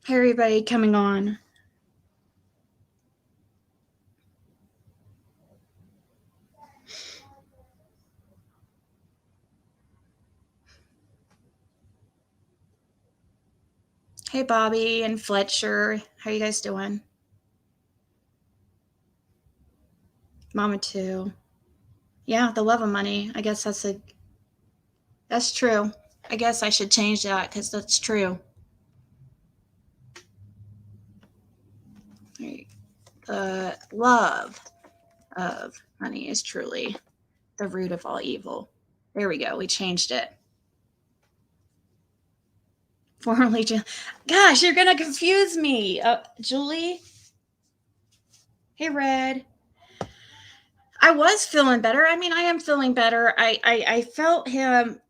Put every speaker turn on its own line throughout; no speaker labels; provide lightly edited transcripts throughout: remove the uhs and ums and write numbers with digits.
Hey, everybody coming on. Hey, Bobby and Fletcher. How you guys doing? Mama too. Yeah, the love of money. I guess that's true. I guess I should change that because that's true. The love of money is truly the root of all evil. There we go. We changed it. Formerly, gosh, you're gonna confuse me, Julie. Hey, Red. I was feeling better. I mean, I am feeling better. I felt him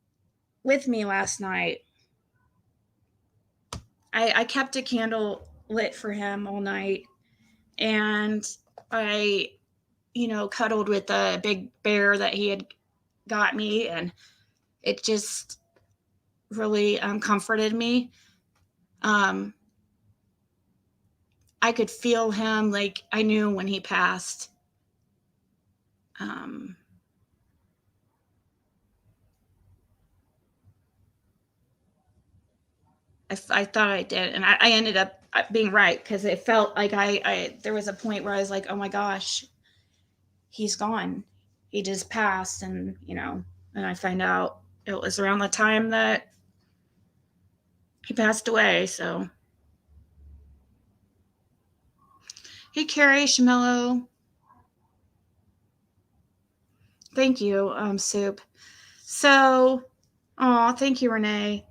with me last night. I kept a candle lit for him all night, and I, cuddled with the big bear that he had got me, and it just really comforted me. Um, I could feel him, like I knew when he passed. Um, I thought I did, and I ended up being right because it felt like there was a point where I was like, oh my gosh, he's gone. He just passed, and I find out it was around the time that he passed away. So, hey, Carrie, Shamello, thank you, Soup. So, oh, thank you, Renee,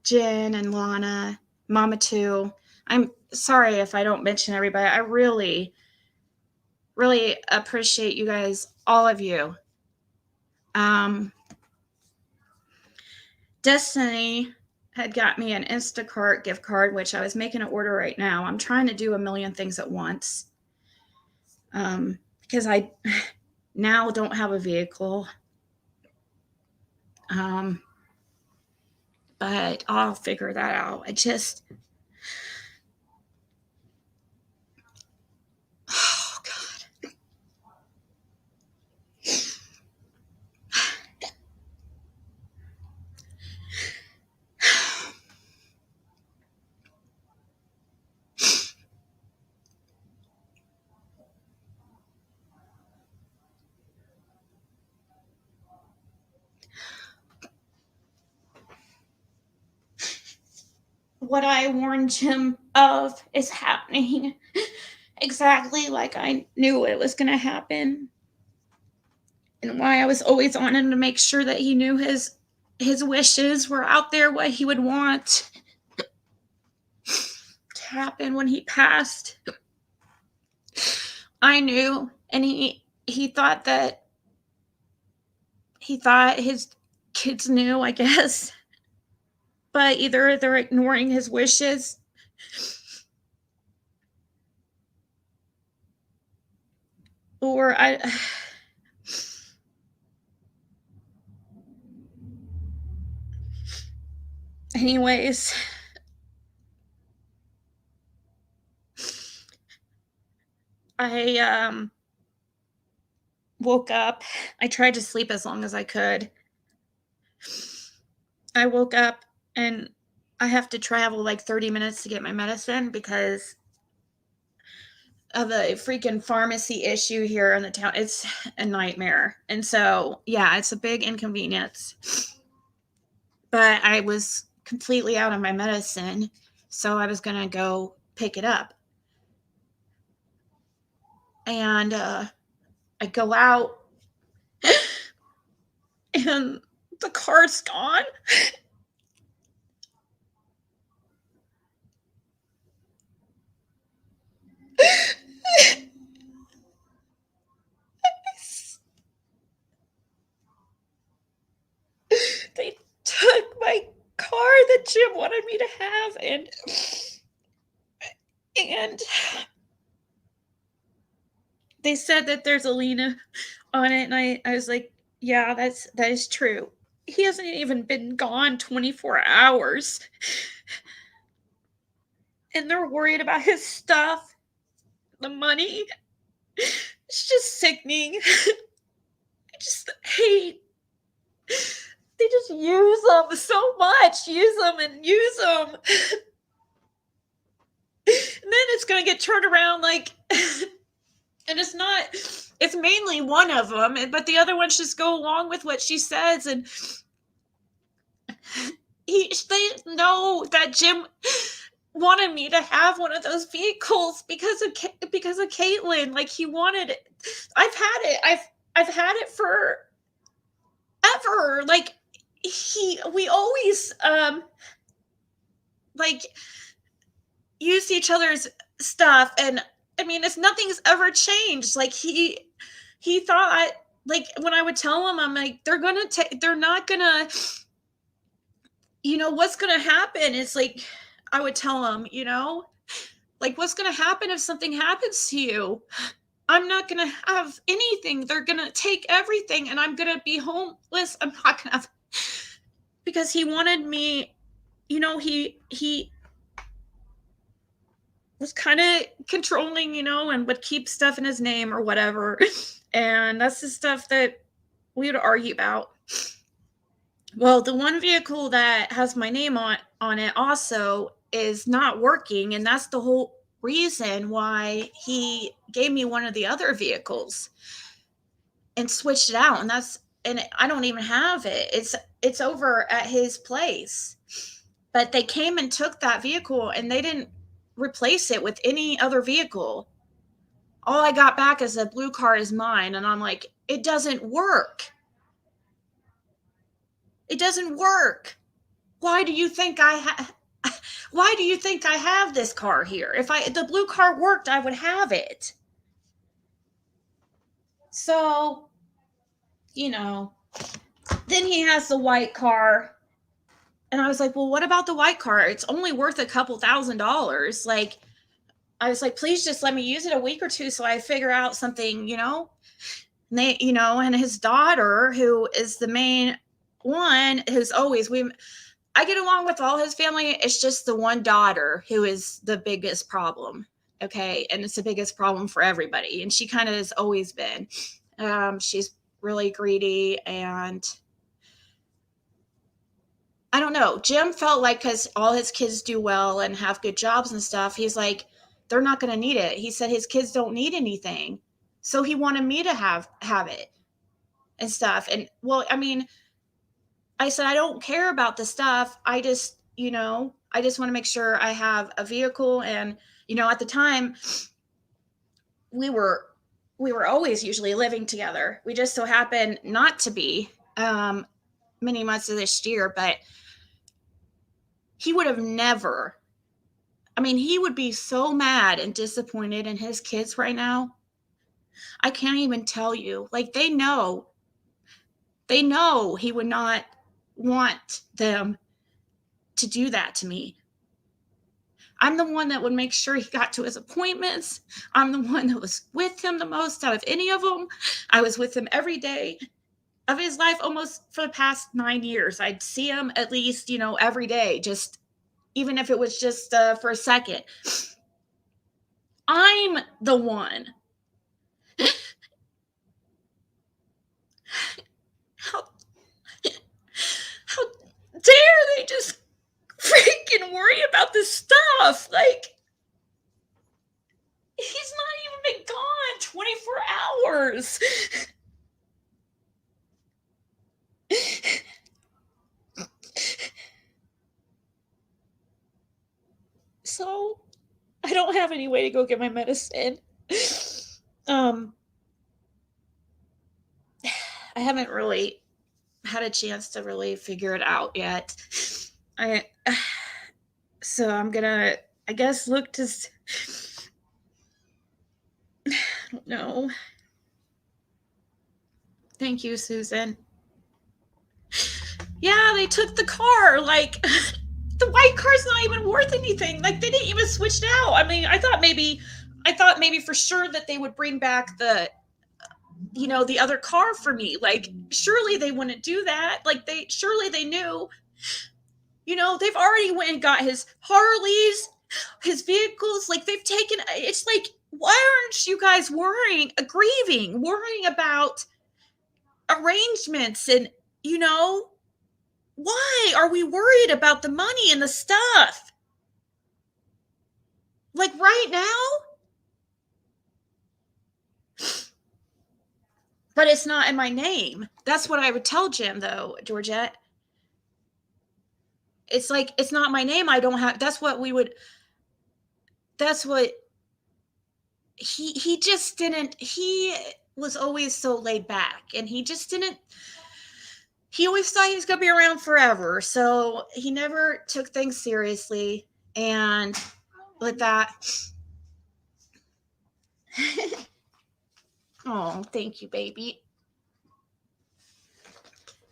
Jen, and Lana, Mama too. I'm sorry if I don't mention everybody. I really, really appreciate you guys, all of you. Destiny had got me an Instacart gift card, which I was making an order right now. I'm trying to do a million things at once because I now don't have a vehicle. But I'll figure that out. Oh, God. What I warned him of is happening exactly like I knew it was going to happen. And why I was always on him to make sure that he knew his wishes were out there, what he would want to happen when he passed. I knew, and he thought his kids knew, I guess. But either they're ignoring his wishes or anyways, I woke up. I tried to sleep as long as I could. I woke up and I have to travel like 30 minutes to get my medicine because of a freaking pharmacy issue here in the town. It's a nightmare. And so, yeah, it's a big inconvenience. But I was completely out of my medicine, so I was going to go pick it up. And I go out and the car's gone. They took my car that Jim wanted me to have, and they said that there's a lien on it, and I was like, yeah, that is true. He hasn't even been gone 24 hours. and they're worried about his stuff, the money. It's just sickening. I just hate. They just use them so much. Use them and use them. And then it's going to get turned around like, and it's not, it's mainly one of them, but the other ones just go along with what she says. And they know that Jim wanted me to have one of those vehicles because of Caitlin. Like, he wanted it. I've had it. I've had it for ever. Like, we always like use each other's stuff, and I mean, nothing's ever changed. Like, he thought, like, when I would tell him, I'm like, they're not gonna, what's gonna happen is, like, I would tell him, like, what's gonna happen if something happens to you? I'm not gonna have anything. They're gonna take everything, and I'm gonna be homeless. I'm not gonna have, because he wanted me, he was kind of controlling, and would keep stuff in his name or whatever. And that's the stuff that we would argue about. Well, the one vehicle that has my name on it also is not working, and that's the whole reason why he gave me one of the other vehicles and switched it out. And I don't even have it. It's over at his place. But they came and took that vehicle, and they didn't replace it with any other vehicle. All I got back is a blue car is mine, and I'm like, it doesn't work. It doesn't work. Why do you think I have this car here? If the blue car worked, I would have it. So, then he has the white car. And I was like, well, what about the white car? It's only worth a couple $1,000s. Like, I was like, please just let me use it a week or two so I figure out something, And they, and his daughter, who is the main one, who's always, I get along with all his family. It's just the one daughter who is the biggest problem. Okay. And it's the biggest problem for everybody. And she kind of has always been. She's really greedy, and I don't know. Jim felt like, because all his kids do well and have good jobs and stuff, he's like, they're not going to need it. He said his kids don't need anything. So he wanted me to have it and stuff. And, well, I mean, I said, I don't care about the stuff. I just want to make sure I have a vehicle. And, at the time, we were always usually living together. We just so happened not to be many months of this year, but he would have never. I mean, he would be so mad and disappointed in his kids right now. I can't even tell you. Like, they know he would not want them to do that to me. I'm the one that would make sure he got to his appointments. I'm the one that was with him the most out of any of them. I was with him every day of his life almost for the past 9 years. I'd see him at least, every day, just even if it was just for a second. I'm the one. How dare they just freaking worry about this stuff? Like, he's not even been gone 24 hours. So I don't have any way to go get my medicine. I haven't really had a chance to really figure it out yet. So I'm gonna, I guess, look to, I don't know. Thank you, Susan. Yeah, they took the car. Like, the white car's not even worth anything. Like, they didn't even switch it out. I mean, I thought maybe for sure that they would bring back the other car for me. Like, surely they wouldn't do that. Like, surely they knew, they've already went and got his Harleys. His vehicles, like they've taken, it's like, why aren't you guys worrying about arrangements and, you know, why are we worried about the money and the stuff? Like right now? But it's not in my name. That's what I would tell Jim, though, Georgette. It's like, it's not my name. I don't have, that's what he just didn't, he was always so laid back and he just didn't, he always thought he was going to be around forever. So he never took things seriously. And with that, oh, thank you, baby.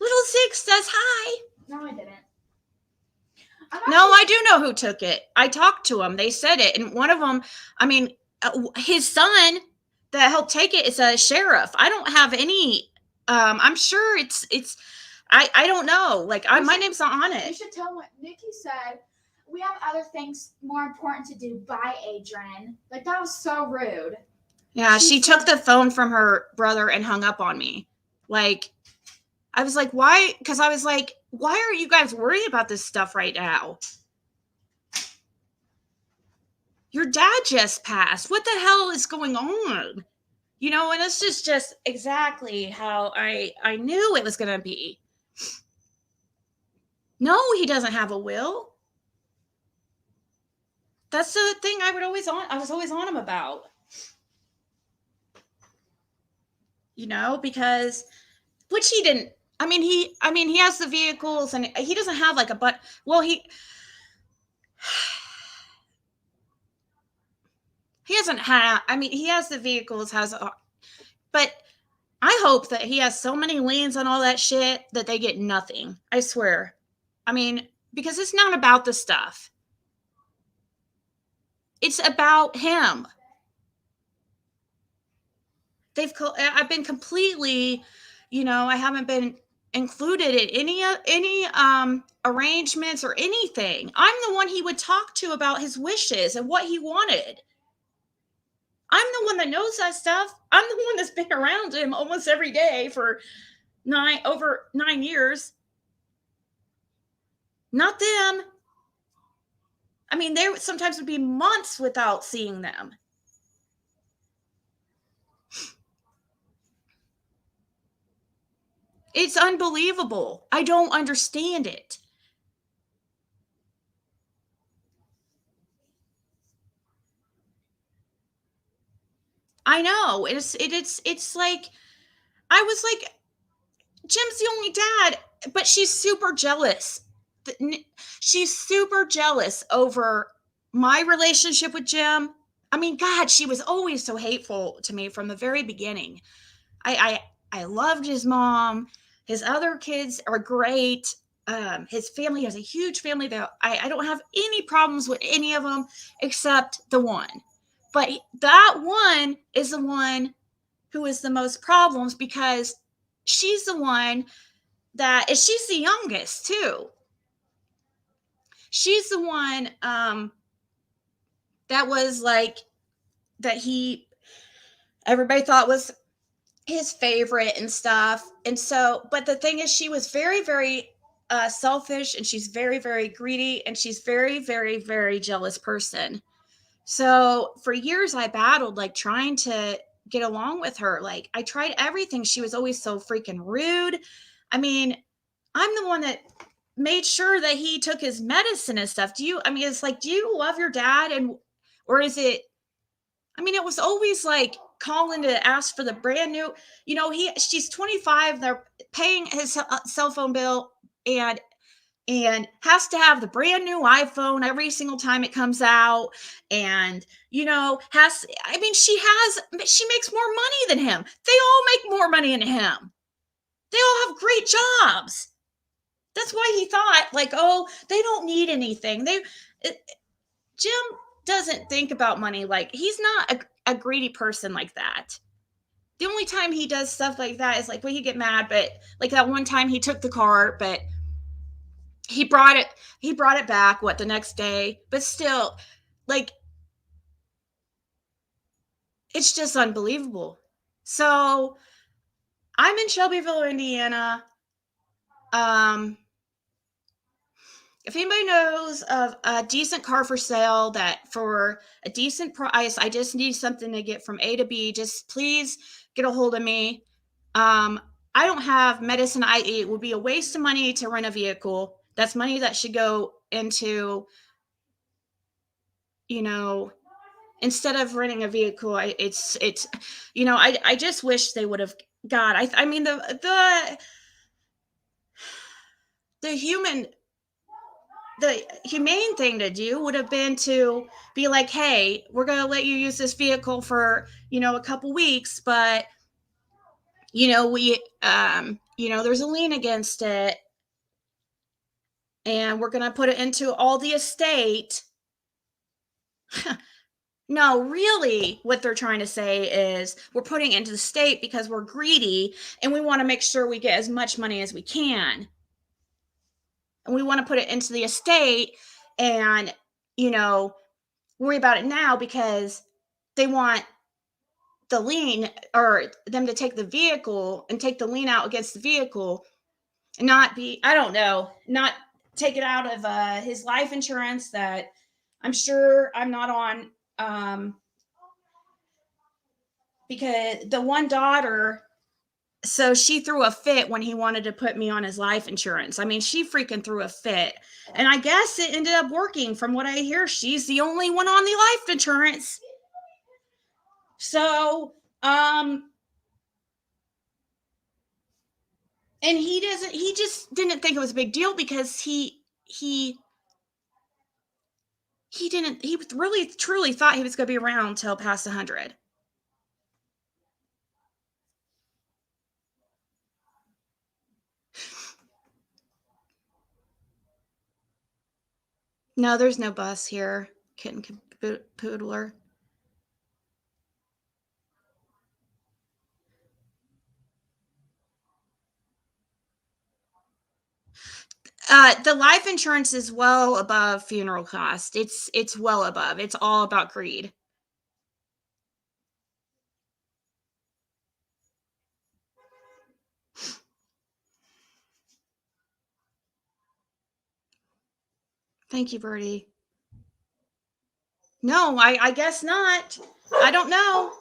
Little Zig says hi.
No, I didn't.
No, I do know who took it. I talked to them. They said it. And one of them, I mean, his son that helped take it is a sheriff. I don't have any, I'm sure I don't know. Like, my name's not on it.
You should tell what Nikki said. We have other things more important to do. Bye, Adrian. Like, that was so rude.
Yeah, she took the phone from her brother and hung up on me. Like, I was like, why? Because I was like, why are you guys worried about this stuff right now? Your dad just passed. What the hell is going on? You know, and this is just exactly how I knew it was going to be. No, he doesn't have a will. That's the thing I was always on him about. You know, because, which he didn't, he has the vehicles and he doesn't have like he doesn't have, he has the vehicles, but I hope that he has so many liens on all that shit that they get nothing. I swear. Because it's not about the stuff. It's about him. I've been completely, I haven't been included in any arrangements or anything. I'm the one he would talk to about his wishes and what he wanted. I'm the one that knows that stuff. I'm the one that's been around him almost every day for over 9 years. Not them. There sometimes would be months without seeing them. It's unbelievable. I don't understand it. I know. It's like, I was like, Jim's the only dad, but she's super jealous. She's super jealous over my relationship with Jim. God, she was always so hateful to me from the very beginning. I loved his mom. His other kids are great. His family has a huge family that I don't have any problems with any of them except the one. But that one is the one who is the most problems because she's the one she's the youngest too. She's the one that was like, everybody thought was his favorite and stuff. And so, but the thing is, she was very, very selfish, and she's very, very greedy, and she's very, very, very jealous person. So for years I battled, like, trying to get along with her. Like, I tried everything. She was always so freaking rude. I'm the one that made sure that he took his medicine and stuff. It's like, do you love your dad? Or is it, it was always like calling to ask for the brand new, she's 25. They're paying his cell phone bill and has to have the brand new iPhone every single time it comes out. And, she makes more money than him. They all make more money than him. They all have great jobs. That's why he thought, like, oh, they don't need anything. Jim doesn't think about money. Like, he's not a greedy person like that. The only time he does stuff like that is like when he get mad, but like that one time he took the car, but he brought it back the next day. But still, Like, it's just unbelievable. So I'm in Shelbyville, Indiana. Um, if anybody knows of a decent car for sale that for a decent price, I just need something to get from A to B, just please get a hold of me. Um, I don't have medicine I eat. It would be a waste of money to rent a vehicle. That's money that should go into, you know, instead of renting a vehicle. It's I just wish they would have. God, I mean the human the humane thing to do would have been to be like, hey, we're going to let you use this vehicle for, a couple weeks, but, there's a lien against it and we're going to put it into all the estate. No, really, what they're trying to say is we're putting it into the state because we're greedy and we want to make sure we get as much money as we can. And we want to put it into the estate and, worry about it now because they want the lien or them to take the vehicle and take the lien out against the vehicle and not be, I don't know, not take it out of his life insurance that I'm sure I'm not on. Because the one daughter, so she threw a fit when he wanted to put me on his life insurance. I mean, she freaking threw a fit. And I guess it ended up working. From what I hear, she's the only one on the life insurance. So, and he just didn't think it was a big deal because he really truly thought he was going to be around till past 100. No, there's no bus here. Kitten poodler. The life insurance is well above funeral cost. It's well above. It's all about greed. Thank you, Birdie. No, I guess not. I don't know.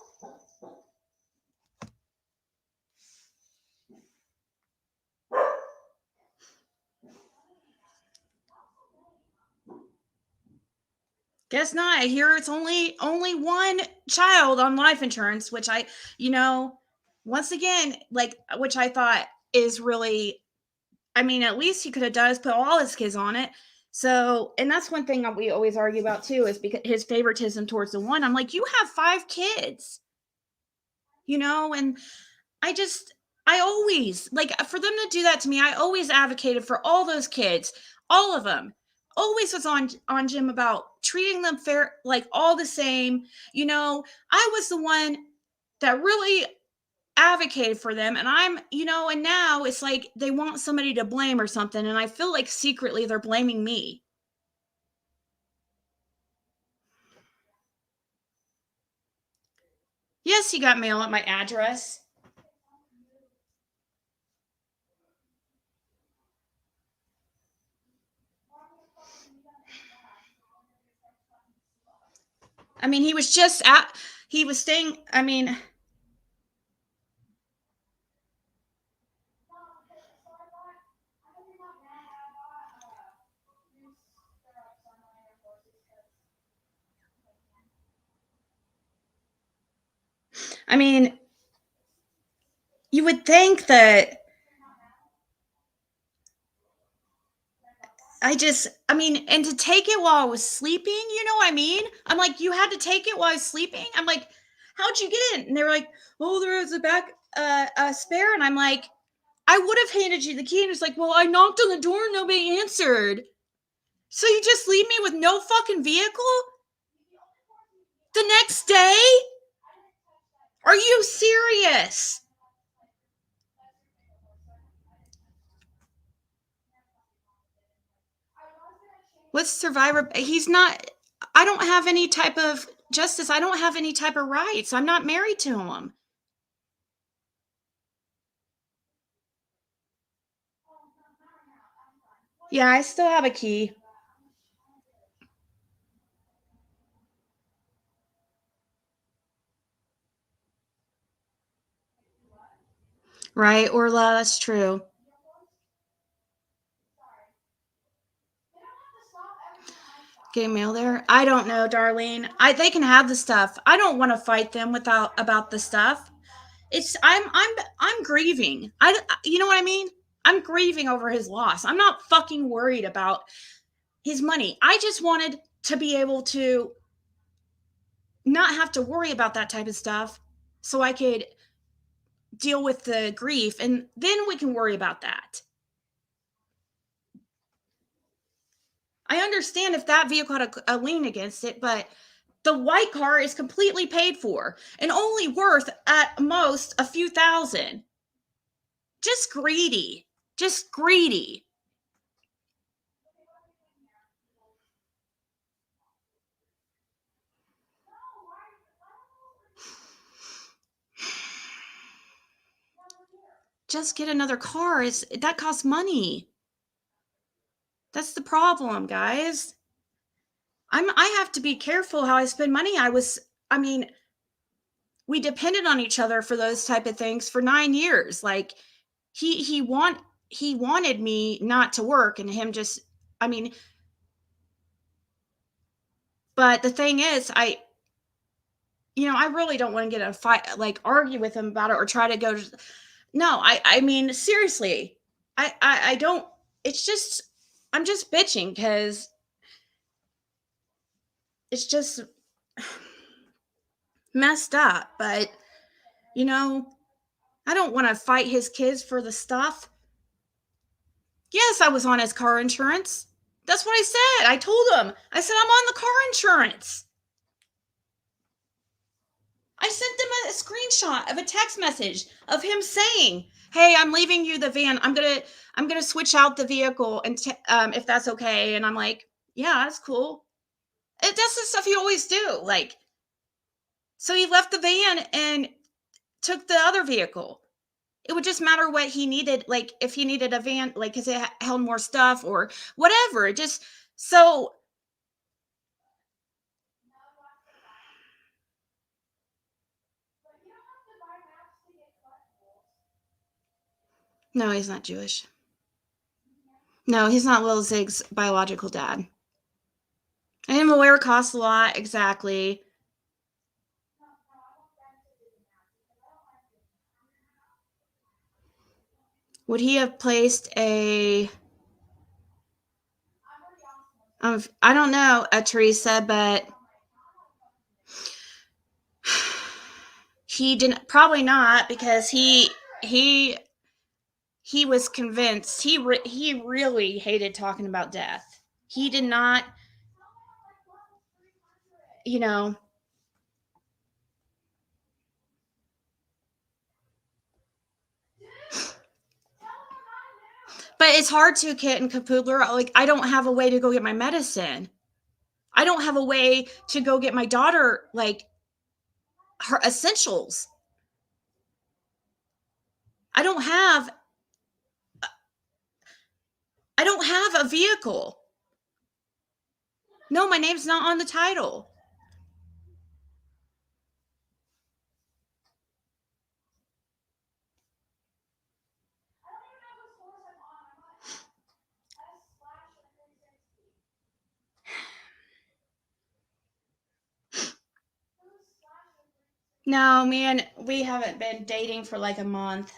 Guess not. I hear it's only one child on life insurance, which once again, like, which I thought is really, I mean, at least he could have done is put all his kids on it. So, and that's one thing that we always argue about too, is because his favoritism towards the one. I'm like, you have 5 kids, and I just, I always, like, for them to do that to me, I always advocated for all those kids, all of them. Always was on Jim about treating them fair, like all the same. I was the one that really advocated for them, and and now it's like they want somebody to blame or something, and I feel like secretly they're blaming me. Yes, he got mail at my address. I mean, he was staying, I mean, I mean, you would think that I mean, and to take it while I was sleeping, you know what I mean? I'm like, you had to take it while I was sleeping? I'm like, how'd you get it? And they were like, oh, there was a back, a spare. And I'm like, I would have handed you the key. And it's like, well, I knocked on the door and nobody answered. So you just leave me with no fucking vehicle? The next day? Are you serious? What's Survivor? He's not. I don't have any type of justice. I don't have any type of rights. I'm not married to him. Yeah, I still have a key. Right, Orla, that's true. Getting mail there? I don't know, Darlene. They can have the stuff. I don't want to fight them without about the stuff. It's I'm grieving. You know what I mean? I'm grieving over his loss. I'm not fucking worried about his money. I just wanted to be able to not have to worry about that type of stuff so I could deal with the grief and then we can worry about that. I understand if that vehicle had a lien against it, but the white car is completely paid for and only worth at most a few thousand. Just greedy. Just greedy. Just get another car. That costs money. That's the problem, guys. I have to be careful how I spend money. I mean, we depended on each other for those type of things for 9 years. Like he he want he wanted me not to work and him just I mean, but the thing is I really don't want to get in a fight like argue with him about it or try to go to, no, I mean seriously. I don't it's just I'm just bitching cuz it's just messed up, but you know, I don't want to fight his kids for the stuff. Yes, I was on his car insurance. That's what I said. I told him. I said, I'm on the car insurance. I sent them a screenshot of a text message of him saying, "Hey, I'm leaving you the van. I'm gonna switch out the vehicle and if that's okay." And I'm like, "Yeah, that's cool." That's the stuff you always do. Like, so he left the van and took the other vehicle. It would just matter what he needed, like if he needed a van, like because it held more stuff or whatever. It just so no, he's not Jewish. No, he's not Lil Zig's biological dad. I am aware it costs a lot, exactly. Would he have placed a I don't know, Teresa, but he didn't probably not because he he was convinced he really hated talking about death. He did not, you know, but it's hard to Kit and Capoodler. Like I don't have a way to go get my medicine. I don't have a way to go get my daughter like her essentials. I don't have I don't have a vehicle. No, my name's not on the title. No, man, we haven't been dating for like a month.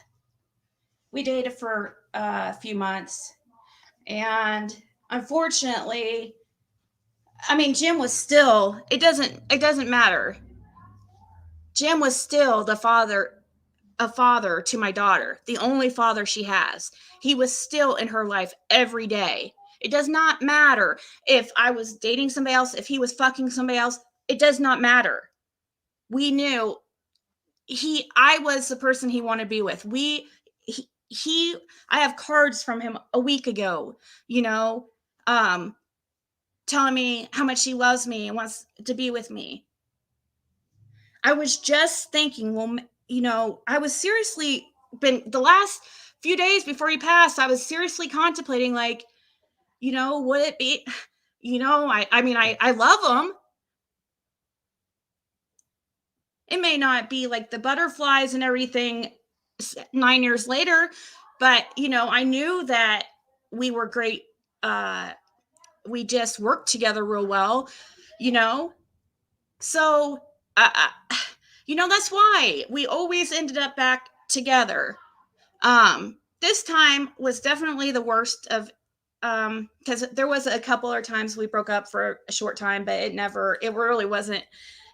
We dated for a few months. And unfortunately, I mean, Jim was still, it doesn't matter. Jim was still a father to my daughter, the only father she has. He was still in her life every day. It does not matter if I was dating somebody else, if he was fucking somebody else, it does not matter. We knew I was the person he wanted to be with. I have cards from him a week ago, you know, um telling me how much he loves me and wants to be with me. I was just thinking, well, I was seriously been the last few days before he passed, I was seriously contemplating, like, would it be, I mean, I love him. It may not be like the butterflies and everything 9 years later, but I knew that we were great. We just worked together real well, you know. So, that's why we always ended up back together. This time was definitely the worst of, because there was a couple of times we broke up for a short time, but it really wasn't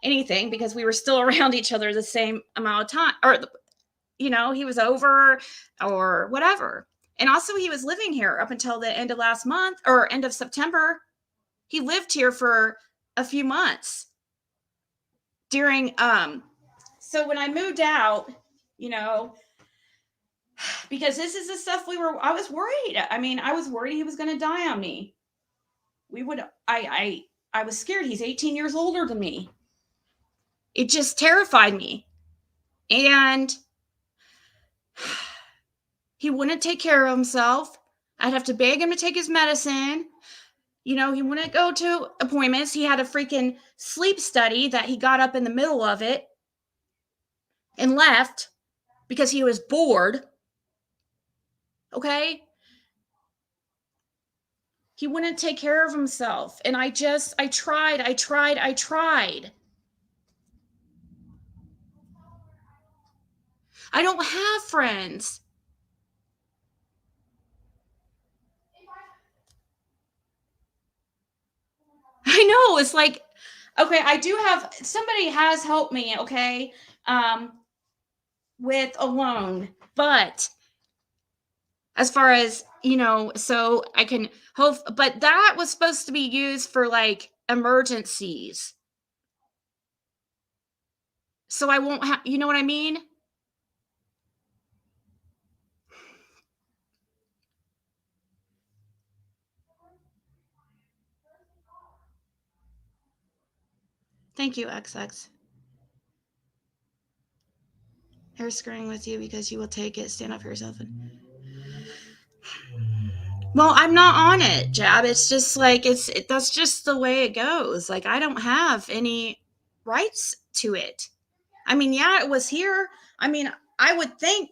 anything because we were still around each other the same amount of time, or he was over or whatever. And also he was living here up until the end of last month or end of September. He lived here for a few months during so when I moved out, you know, because this is the stuff I was worried. I mean, I was worried he was going to die on me. I was scared. He's 18 years older than me. It just terrified me. And he wouldn't take care of himself. I'd have to beg him to take his medicine. He wouldn't go to appointments. He had a freaking sleep study that he got up in the middle of it and left because he was bored. Okay? He wouldn't take care of himself. And I tried. I don't have friends. I know. It's like, okay, I do have, somebody has helped me, okay, with a loan. But as far as, so I can hope, but that was supposed to be used for like emergencies. So I won't have, you know what I mean? Thank you, XX. Hair screwing with you because you will take it. Stand up for yourself. Well, I'm not on it, Jab. It's just like that's just the way it goes. Like I don't have any rights to it. I mean, yeah, it was here. I mean, I would think.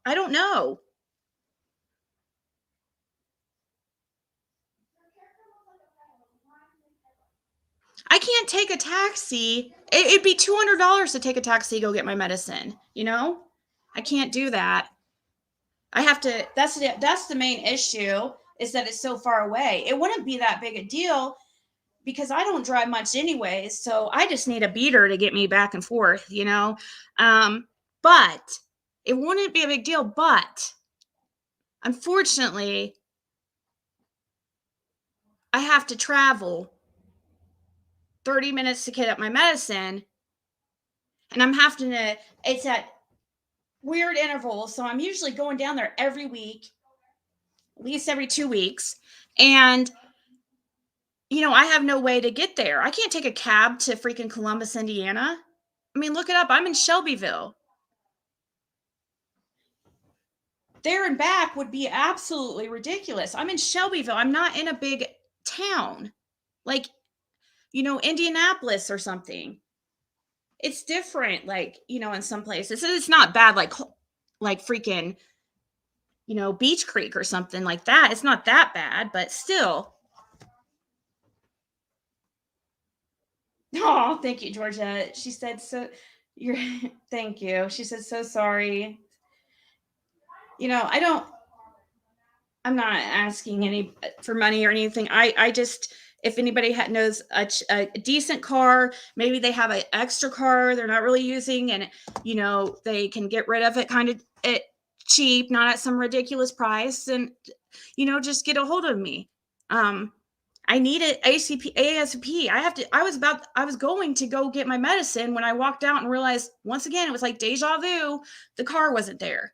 I don't know. I can't take a taxi. It'd be $200 to take a taxi to go get my medicine. I can't do that. I have to. That's the main issue is that it's so far away. It wouldn't be that big a deal because I don't drive much anyways. So I just need a beater to get me back and forth. But it wouldn't be a big deal. But unfortunately, I have to travel 30 minutes to get up my medicine. And I'm having to, it's at weird intervals. So I'm usually going down there every week, at least every 2 weeks. And, I have no way to get there. I can't take a cab to freaking Columbus, Indiana. I mean, look it up. I'm in Shelbyville. There and back would be absolutely ridiculous. I'm in Shelbyville. I'm not in a big town like, Indianapolis or something. It's different, like, in some places. It's not bad, like freaking, Beach Creek or something like that. It's not that bad, but still. Oh, thank you, Georgia. She said, so you're, thank you. She said, so sorry. I'm not asking any for money or anything. I just, if anybody knows a decent car, maybe they have an extra car they're not really using, and they can get rid of it kind of it cheap, not at some ridiculous price, and just get a hold of me. I need it ASAP. I was going to go get my medicine when I walked out and realized once again it was like deja vu. The car wasn't there.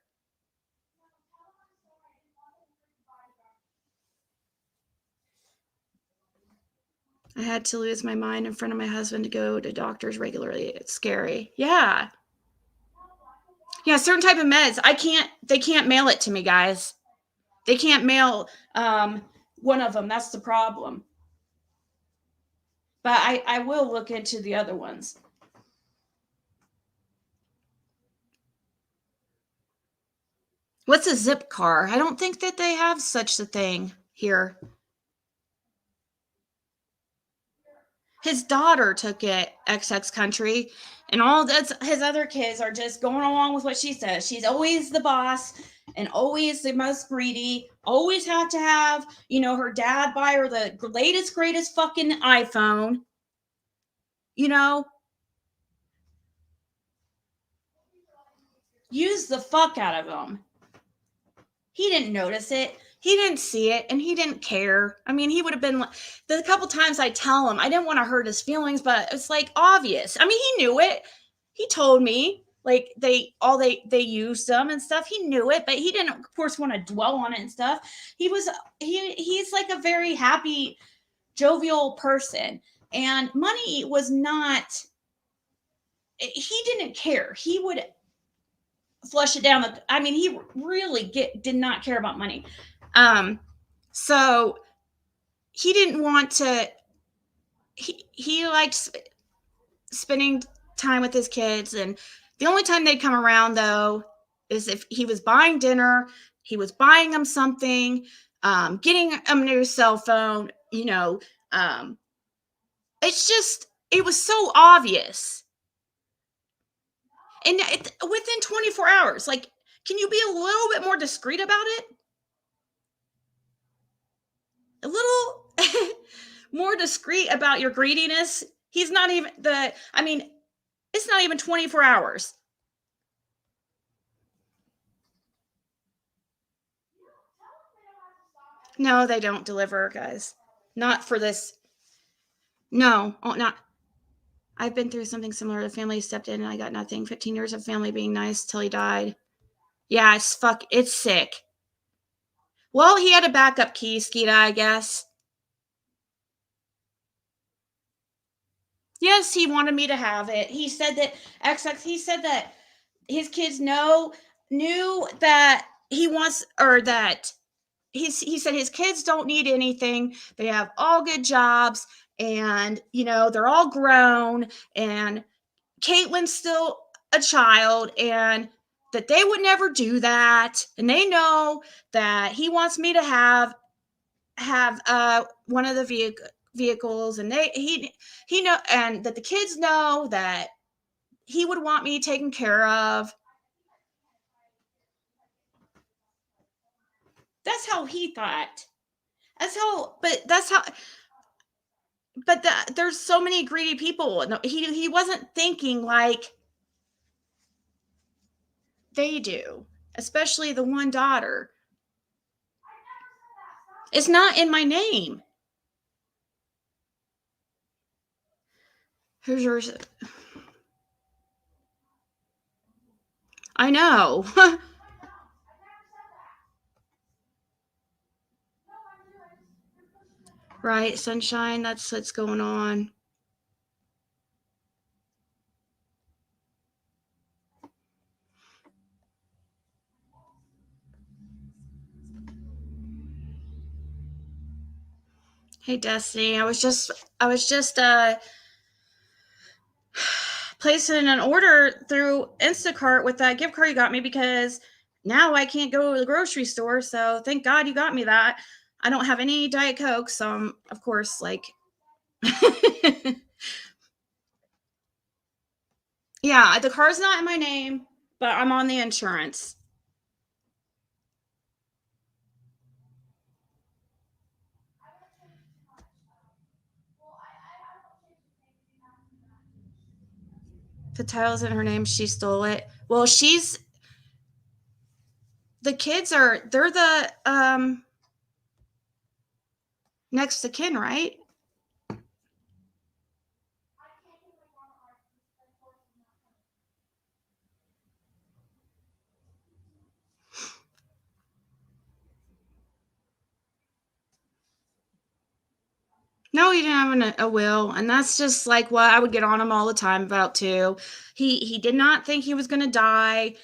I had to lose my mind in front of my husband to go to doctors regularly. It's scary. Yeah. Yeah, certain type of meds. They can't mail it to me, guys. They can't mail one of them. That's the problem. But I will look into the other ones. What's a zip car? I don't think that they have such a thing here. His daughter took it, XX country, and all that's his other kids are just going along with what she says. She's always the boss and always the most greedy, always have to have, her dad buy her the latest, greatest fucking iPhone, you know, use the fuck out of him. He didn't notice it. He didn't see it and he didn't care. I mean, he would have been like, the couple times I tell him, I didn't want to hurt his feelings, but it's like obvious. I mean, he knew it. He told me like they used them and stuff. He knew it, but he didn't of course want to dwell on it and stuff. He's like a very happy, jovial person. And money was not, he didn't care. He would flush it down I mean, he really did not care about money. So he didn't want to. He liked spending time with his kids, and the only time they'd come around though is if he was buying dinner, he was buying them something, getting a new cell phone. It's just it was so obvious, and within 24 hours, like, can you be a little bit more discreet about it? A little more discreet about your greediness. He's not even I mean, it's not even 24 hours. No, they don't deliver, guys. Not for this. No, not. I've been through something similar. The family stepped in and I got nothing. 15 years of family being nice till he died. Yeah, it's sick. Well, he had a backup key, Skeeta, I guess. Yes, he wanted me to have it. He said that he said that his kids knew that he wants, or that he said his kids don't need anything. They have all good jobs, and they're all grown, and Caitlin's still a child, and that they would never do that. And they know that he wants me to have one of the vehicles, and he know, and that the kids know that he would want me taken care of. That's how he thought. That's how. But there's so many greedy people. No, he wasn't thinking like they do, especially the one daughter. It's not in my name. Who's yours? I know. Right, sunshine. That's what's going on. Hey, Destiny. I was just placing an order through Instacart with that gift card you got me, because now I can't go to the grocery store. So thank God you got me that. I don't have any Diet Coke, so I'm, of course, like, yeah, the car's not in my name, but I'm on the insurance. The title's in her name. She stole it. Well, the kids they're the next to kin, right? No, he didn't have a will, and that's just like what I would get on him all the time about too. He did not think he was going to die.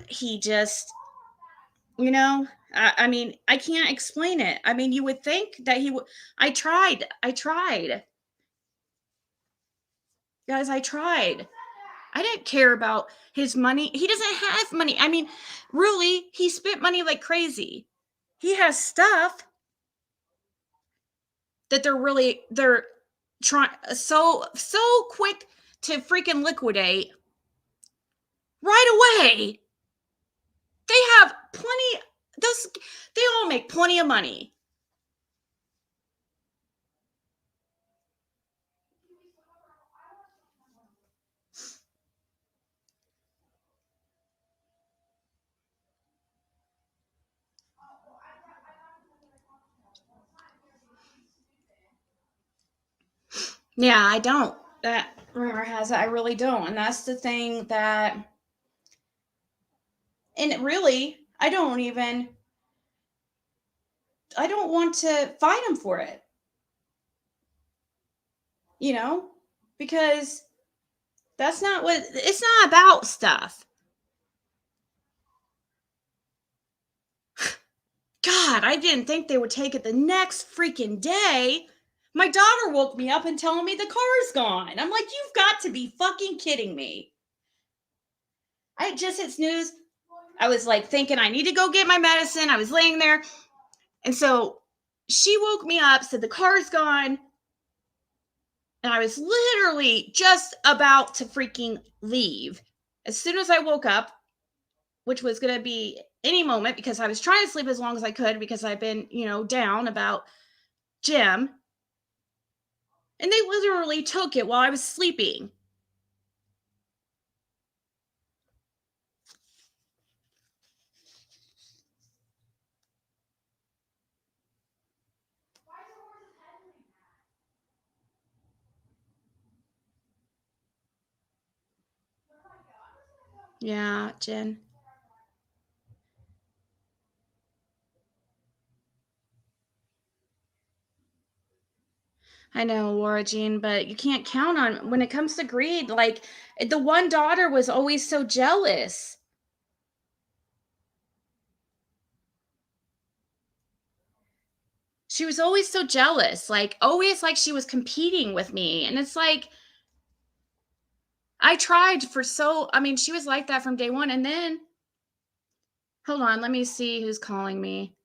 He just, you know, I mean, I can't explain it. I mean, you would think that he would. I tried, guys. I tried. I didn't care about his money. He doesn't have money. I mean, really, he spent money like crazy. He has stuff that they're trying so quick to freaking liquidate right away. They have plenty. Those they all make plenty of money. Yeah, I don't. That rumor has it. I really don't, and that's the thing that. And really, I don't want to fight him for it. You know, because that's not what it's not about stuff. God, I didn't think they would take it the next freaking day. My daughter woke me up and telling me the car's gone. I'm like, you've got to be fucking kidding me. I just hit snooze. I was like thinking I need to go get my medicine. I was laying there. And so she woke me up, said the car's gone. And I was literally just about to freaking leave. As soon as I woke up, which was going to be any moment because I was trying to sleep as long as I could because I've been, down about Jim. And they literally took it while I was sleeping. Yeah, Jen. I know, Laura Jean, but you can't count on when it comes to greed. Like the one daughter was always so jealous. She was always so jealous, like always like she was competing with me. And it's like I mean, she was like that from day one. And then hold on, let me see who's calling me.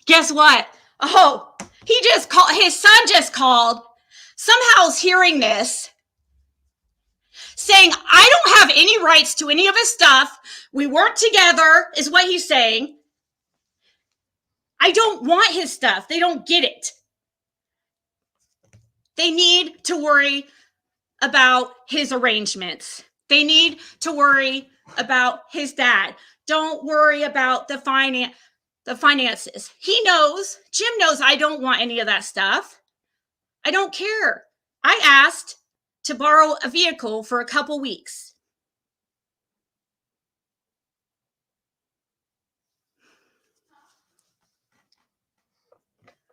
Guess what? Oh, he just called. His son just called. Somehow's hearing this, saying, I don't have any rights to any of his stuff. We weren't together, is what he's saying. I don't want his stuff. They don't get it. They need to worry about his arrangements. They need to worry about his dad. Don't worry about the finances. He knows, Jim knows I don't want any of that stuff. I don't care. I asked to borrow a vehicle for a couple weeks.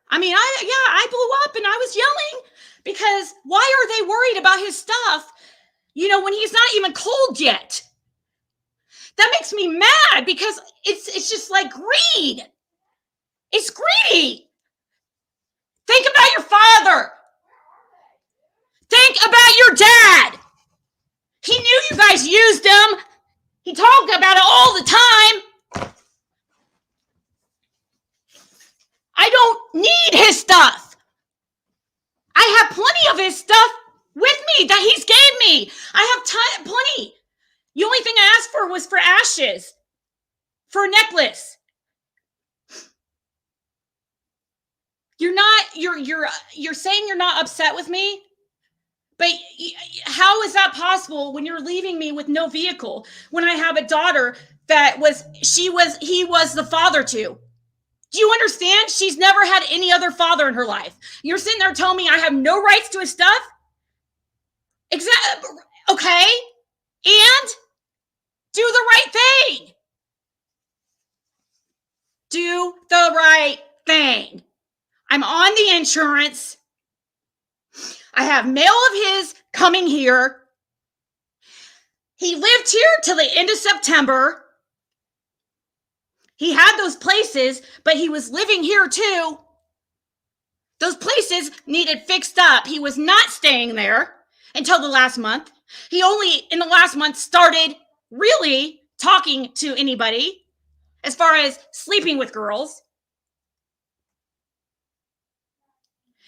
I mean, I blew up and I was yelling because why are they worried about his stuff, when he's not even cold yet? That makes me mad because it's just like greed. It's greedy. Think about your father. Think about your dad. He knew you guys used him. He talked about it all the time. I don't need his stuff. I have plenty of his stuff with me that he's gave me. I have plenty. The only thing I asked for was for ashes, for a necklace. You're saying you're not upset with me? But how is that possible when you're leaving me with no vehicle? When I have a daughter that he was the father to? Do you understand? She's never had any other father in her life. You're sitting there telling me I have no rights to his stuff? Exactly. Okay. And do the right thing. Do the right thing. I'm on the insurance. I have mail of his coming here. He lived here till the end of September. He had those places, but he was living here too. Those places needed fixed up. He was not staying there until the last month. He only, in the last month, started really talking to anybody as far as sleeping with girls.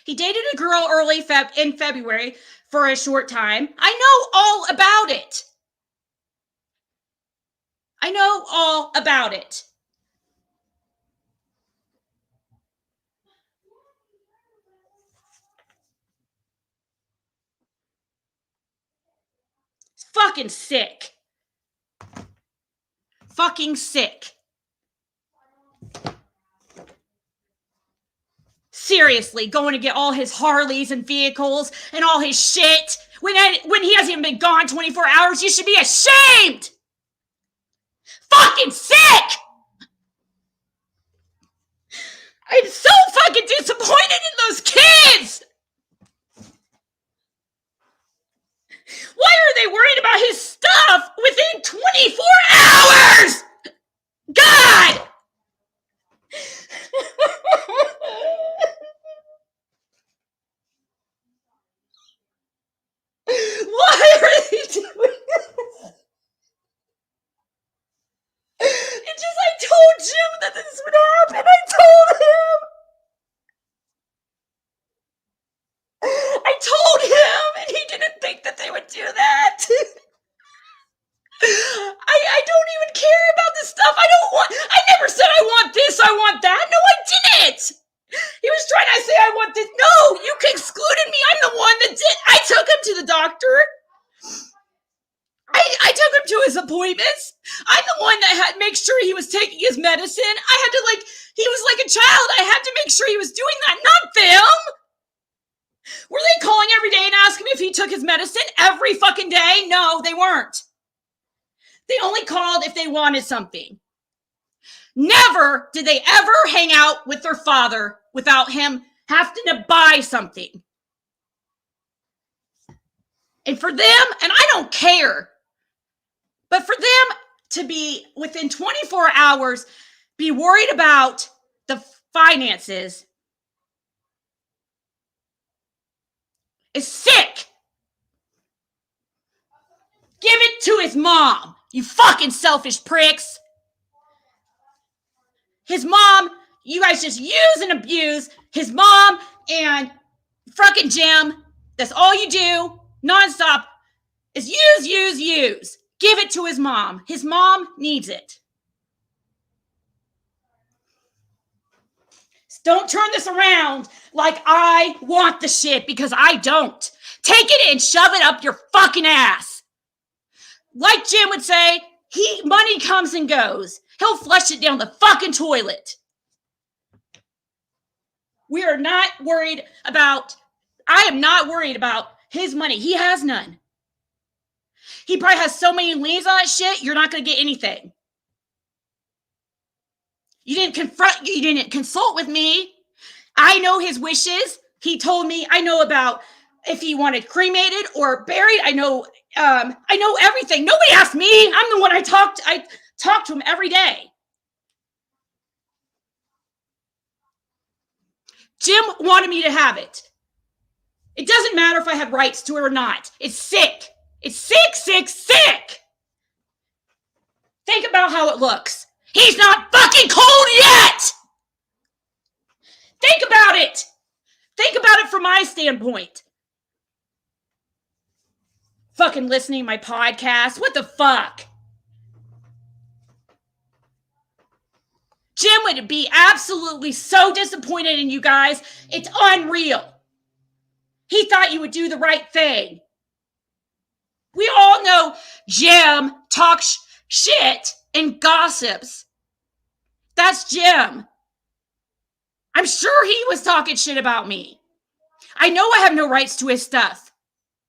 He dated a girl early in February for a short time. I know all about it. I know all about it. It's fucking sick. Fucking sick. Seriously, going to get all his Harleys and vehicles and all his shit when he hasn't even been gone 24 hours. You should be ashamed. Fucking sick. I'm so fucking disappointed in those kids. Why are they worried about his stuff within 24 hours? God! Why are they doing this? It's just, I told Jim that this would happen. I told him, and he didn't think that they would do that. I don't even care about this stuff. I never said I want this, I want that. No, I didn't. He was trying to say I want this. No, you excluded me. I'm the one that did. I took him to the doctor. I took him to his appointments. I'm the one that had to make sure he was taking his medicine. I had to, he was like a child. I had to make sure he was doing that, not them. Were they calling every day and asking if he took his medicine every fucking day? No, they weren't. They only called if they wanted something. Never did they ever hang out with their father without him having to buy something. And for them, and I don't care, but for them to be within 24 hours, be worried about the finances is sick. Give it to his mom, you fucking selfish pricks. His mom You guys just use and abuse his mom and fucking Jim. That's all you do nonstop is use. Give it to his mom. His mom needs it. Don't turn this around like I want the shit, because I don't. Take it and shove it up your fucking ass. Like Jim would say, money comes and goes. He'll flush it down the fucking toilet. I am not worried about his money. He has none. He probably has so many liens on that shit, you're not going to get anything. You didn't consult with me. I know his wishes. He told me, I know about if he wanted cremated or buried. I know everything. Nobody asked me. I'm the one I talk to him every day. Jim wanted me to have it. It doesn't matter if I had rights to it or not. It's sick. It's sick. Think about how it looks. He's not fucking cold yet. Think about it. Think about it from my standpoint. Fucking listening to my podcast. What the fuck? Jim would be absolutely so disappointed in you guys. It's unreal. He thought you would do the right thing. We all know Jim talks shit and gossips. That's Jim. I'm sure he was talking shit about me. I know I have no rights to his stuff.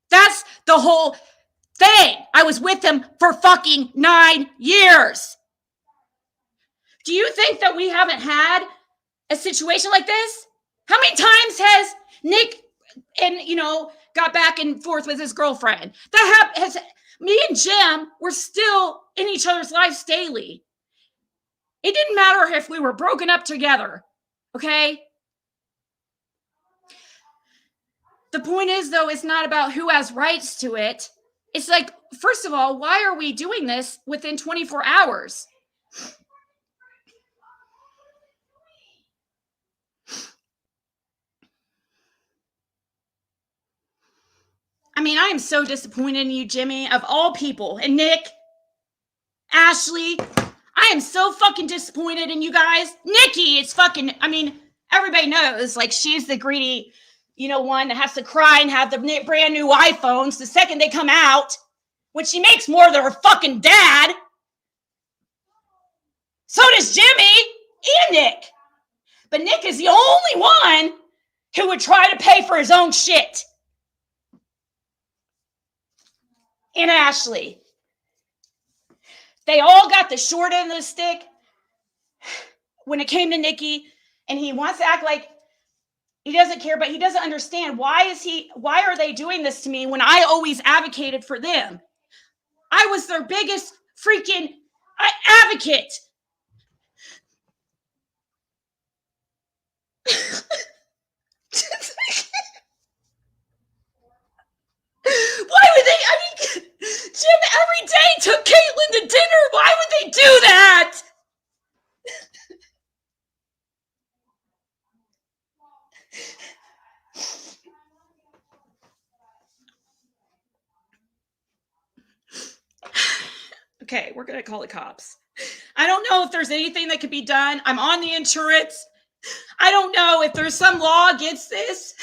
That's the whole thing. I was with him for fucking 9 years. Do you think that we haven't had a situation like this? How many times has Nick got back and forth with his girlfriend? Me and Jim were still in each other's lives daily. It didn't matter if we were broken up together, okay? The point is, though, it's not about who has rights to it. It's like, first of all, why are we doing this within 24 hours? I mean, I am so disappointed in you, Jimmy, of all people. And Nick, Ashley, I am so fucking disappointed in you guys. Nikki, everybody knows, like, she's the greedy, one that has to cry and have the brand new iPhones the second they come out, when she makes more than her fucking dad. So does Jimmy and Nick. But Nick is the only one who would try to pay for his own shit. And Ashley. They all got the short end of the stick when it came to Nikki, and he wants to act like he doesn't care, but he doesn't understand. Why are they doing this to me when I always advocated for them? I was their biggest freaking advocate. Why would they? Jim every day took Caitlin to dinner. Why would they do that? Okay, we're going to call the cops. I don't know if there's anything that could be done. I'm on the insurance. I don't know if there's some law against this.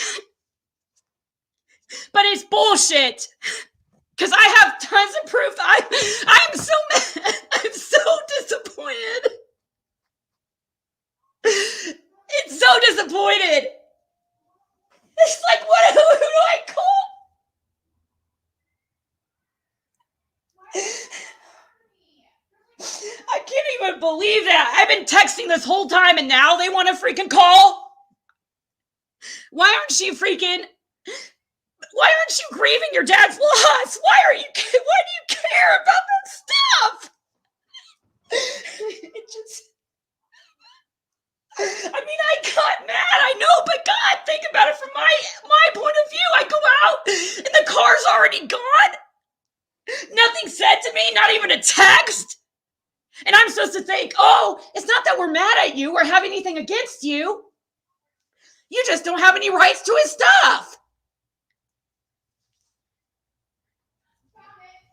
But it's bullshit. Because I have tons of proof. I'm so mad. I'm so disappointed. It's so disappointed. It's like, who do I call? I can't even believe that. I've been texting this whole time and now they want to freaking call? Why aren't you grieving your dad's loss? Why do you care about that stuff? I got mad, I know, but God, think about it from my point of view. I go out and the car's already gone. Nothing said to me, not even a text. And I'm supposed to think, oh, it's not that we're mad at you or have anything against you. You just don't have any rights to his stuff.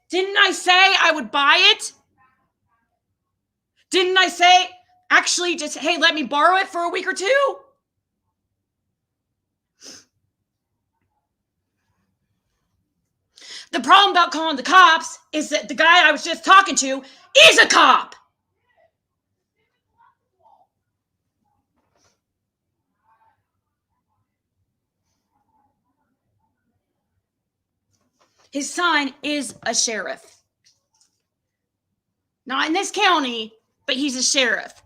Didn't I say I would buy it? Didn't I say, actually, just, hey, let me borrow it for a week or two? The problem about calling the cops is that the guy I was just talking to is a cop. His son is a sheriff. Not in this county, but he's a sheriff.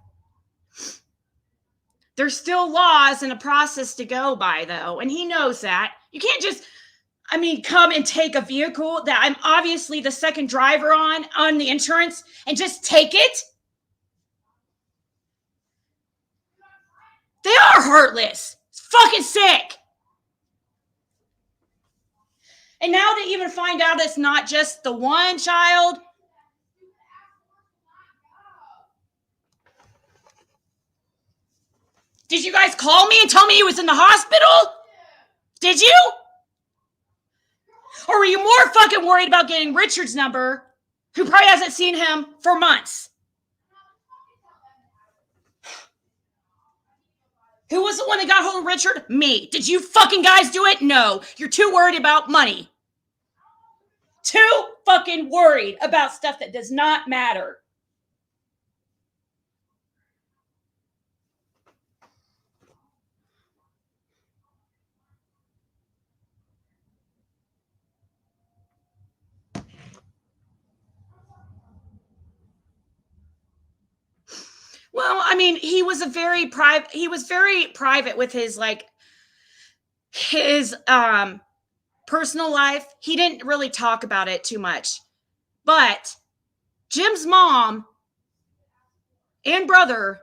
There's still laws and a process to go by, though, and he knows that. You can't just, come and take a vehicle that I'm obviously the second driver on the insurance and just take it. They are heartless. It's fucking sick. And now to even find out it's not just the one child. Did you guys call me and tell me he was in the hospital? Did you? Or were you more fucking worried about getting Richard's number, who probably hasn't seen him for months? Who was the one that got hold of Richard? Me. Did you fucking guys do it? No. You're too worried about money. Too fucking worried about stuff that does not matter. Well, he was very private with his personal life. He didn't really talk about it too much. But Jim's mom and brother,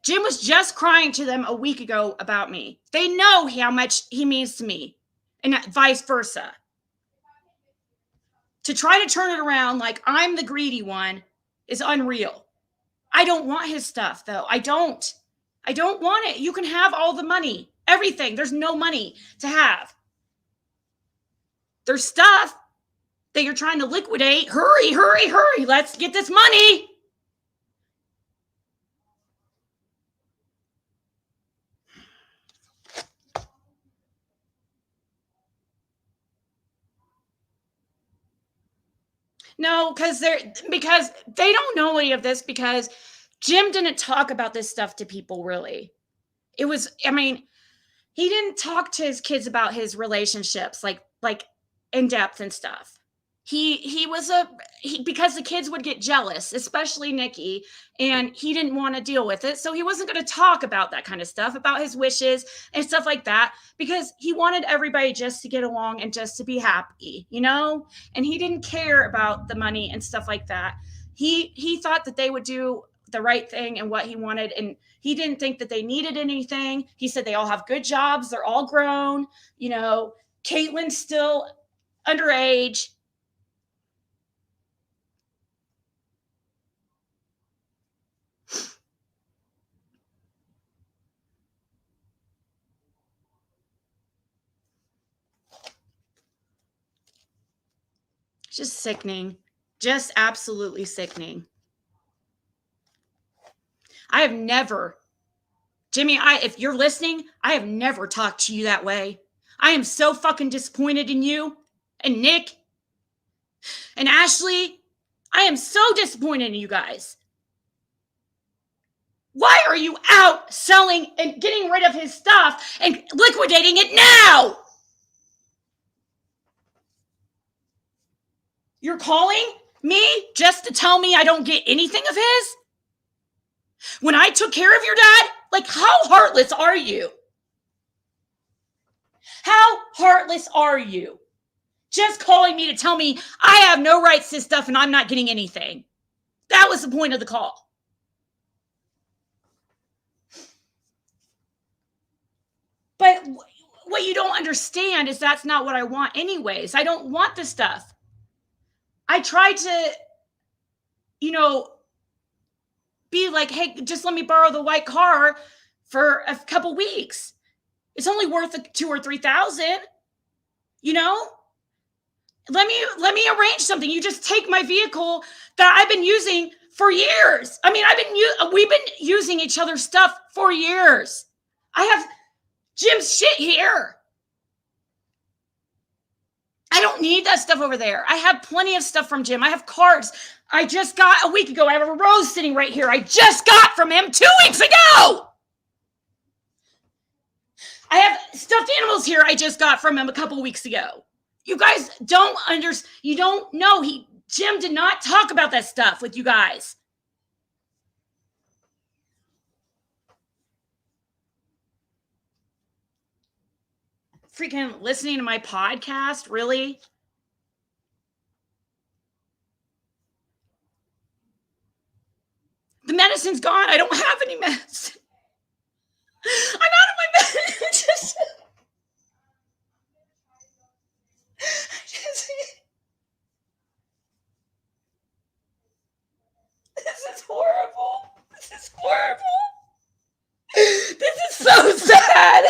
Jim was just crying to them a week ago about me. They know how much he means to me, and vice versa. To try to turn it around like I'm the greedy one is unreal. I don't want his stuff, though. I don't want it. You can have all the money, everything. There's no money to have. There's stuff that you're trying to liquidate. Hurry, hurry, hurry. Let's get this money. No, because they don't know any of this, because Jim didn't talk about this stuff to people, really. It was, he didn't talk to his kids about his relationships like in depth and stuff. He was because the kids would get jealous, especially Nikki, and he didn't want to deal with it. So he wasn't going to talk about that kind of stuff, about his wishes and stuff like that, because he wanted everybody just to get along and just to be happy, and he didn't care about the money and stuff like that. He thought that they would do the right thing and what he wanted, and he didn't think that they needed anything. He said they all have good jobs. They're all grown. Caitlin's still underage. Just sickening. Just absolutely sickening. I have never, Jimmy, if you're listening, I have never talked to you that way. I am so fucking disappointed in you and Nick and Ashley. I am so disappointed in you guys. Why are you out selling and getting rid of his stuff and liquidating it now? You're calling me just to tell me I don't get anything of his? When I took care of your dad? How heartless are you? How heartless are you? Just calling me to tell me I have no rights to stuff and I'm not getting anything. That was the point of the call. But what you don't understand is that's not what I want anyways. I don't want the stuff. I tried to be like, hey, just let me borrow the white car for a couple weeks. It's only worth $2,000 or $3,000. Let me arrange something. You just take my vehicle that I've been using for years. I mean, we've been using each other's stuff for years. I have Jim's shit here. I don't need that stuff over there. I have plenty of stuff from Jim. I have cards I just got a week ago. I have a rose sitting right here. I just got from him 2 weeks ago. I have stuffed animals here I just got from him a couple weeks ago. You guys don't understand. You don't know. Jim did not talk about that stuff with you guys. Freaking listening to my podcast, really? The medicine's gone. I don't have any medicine. I'm out of my medicine. This is horrible. This is horrible. This is so sad.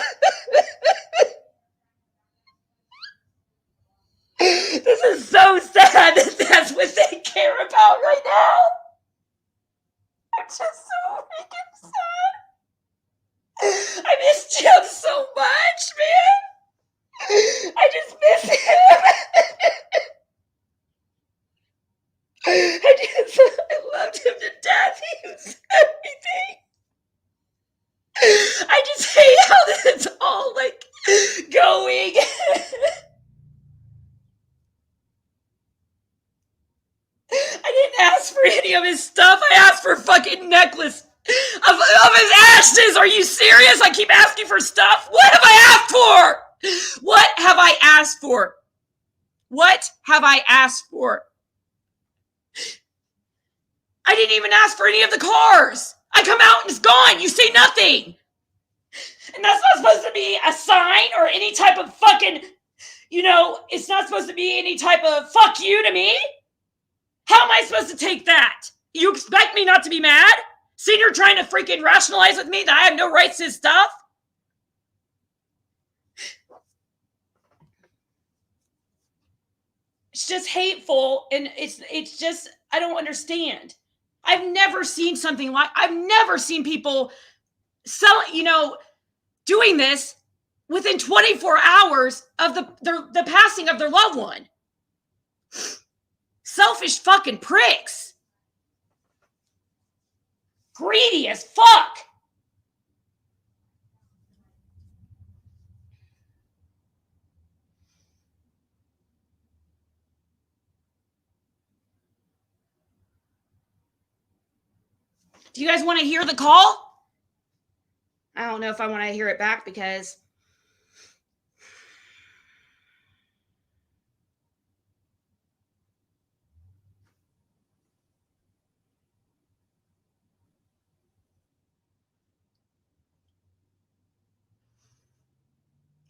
This is so sad that that's what they care about right now. I'm just so freaking sad. I miss Jim so much, man. I just miss him. I loved him to death. He was everything. I just hate how this is all like going. I didn't ask for any of his stuff. I asked for a fucking necklace of his ashes. Are you serious? I keep asking for stuff. What have I asked for? What have I asked for? What have I asked for? I didn't even ask for any of the cars. I come out and it's gone. You say nothing. And that's not supposed to be a sign or any type of fucking, it's not supposed to be any type of fuck you to me. How am I supposed to take that? You expect me not to be mad? Seeing you're trying to freaking rationalize with me that I have no rights to his stuff? It's just hateful, and it's just, I don't understand. I've never seen something like, I've never seen people doing this within 24 hours of the passing of their loved one. Selfish fucking pricks. Greedy as fuck. Do you guys want to hear the call? I don't know if I want to hear it back because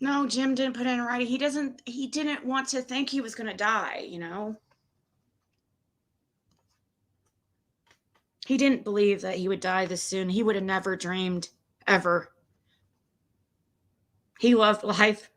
no, Jim didn't put it in writing. He didn't want to think he was going to die, He didn't believe that he would die this soon. He would have never dreamed, ever. He loved life.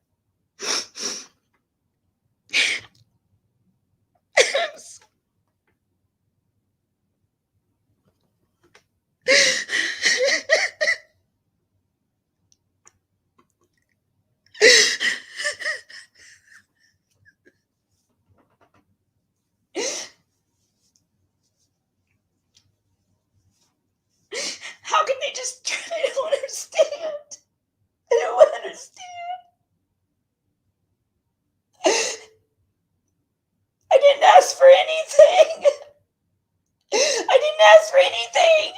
How can they just try? I don't understand. I don't understand. I didn't ask for anything. I didn't ask for anything.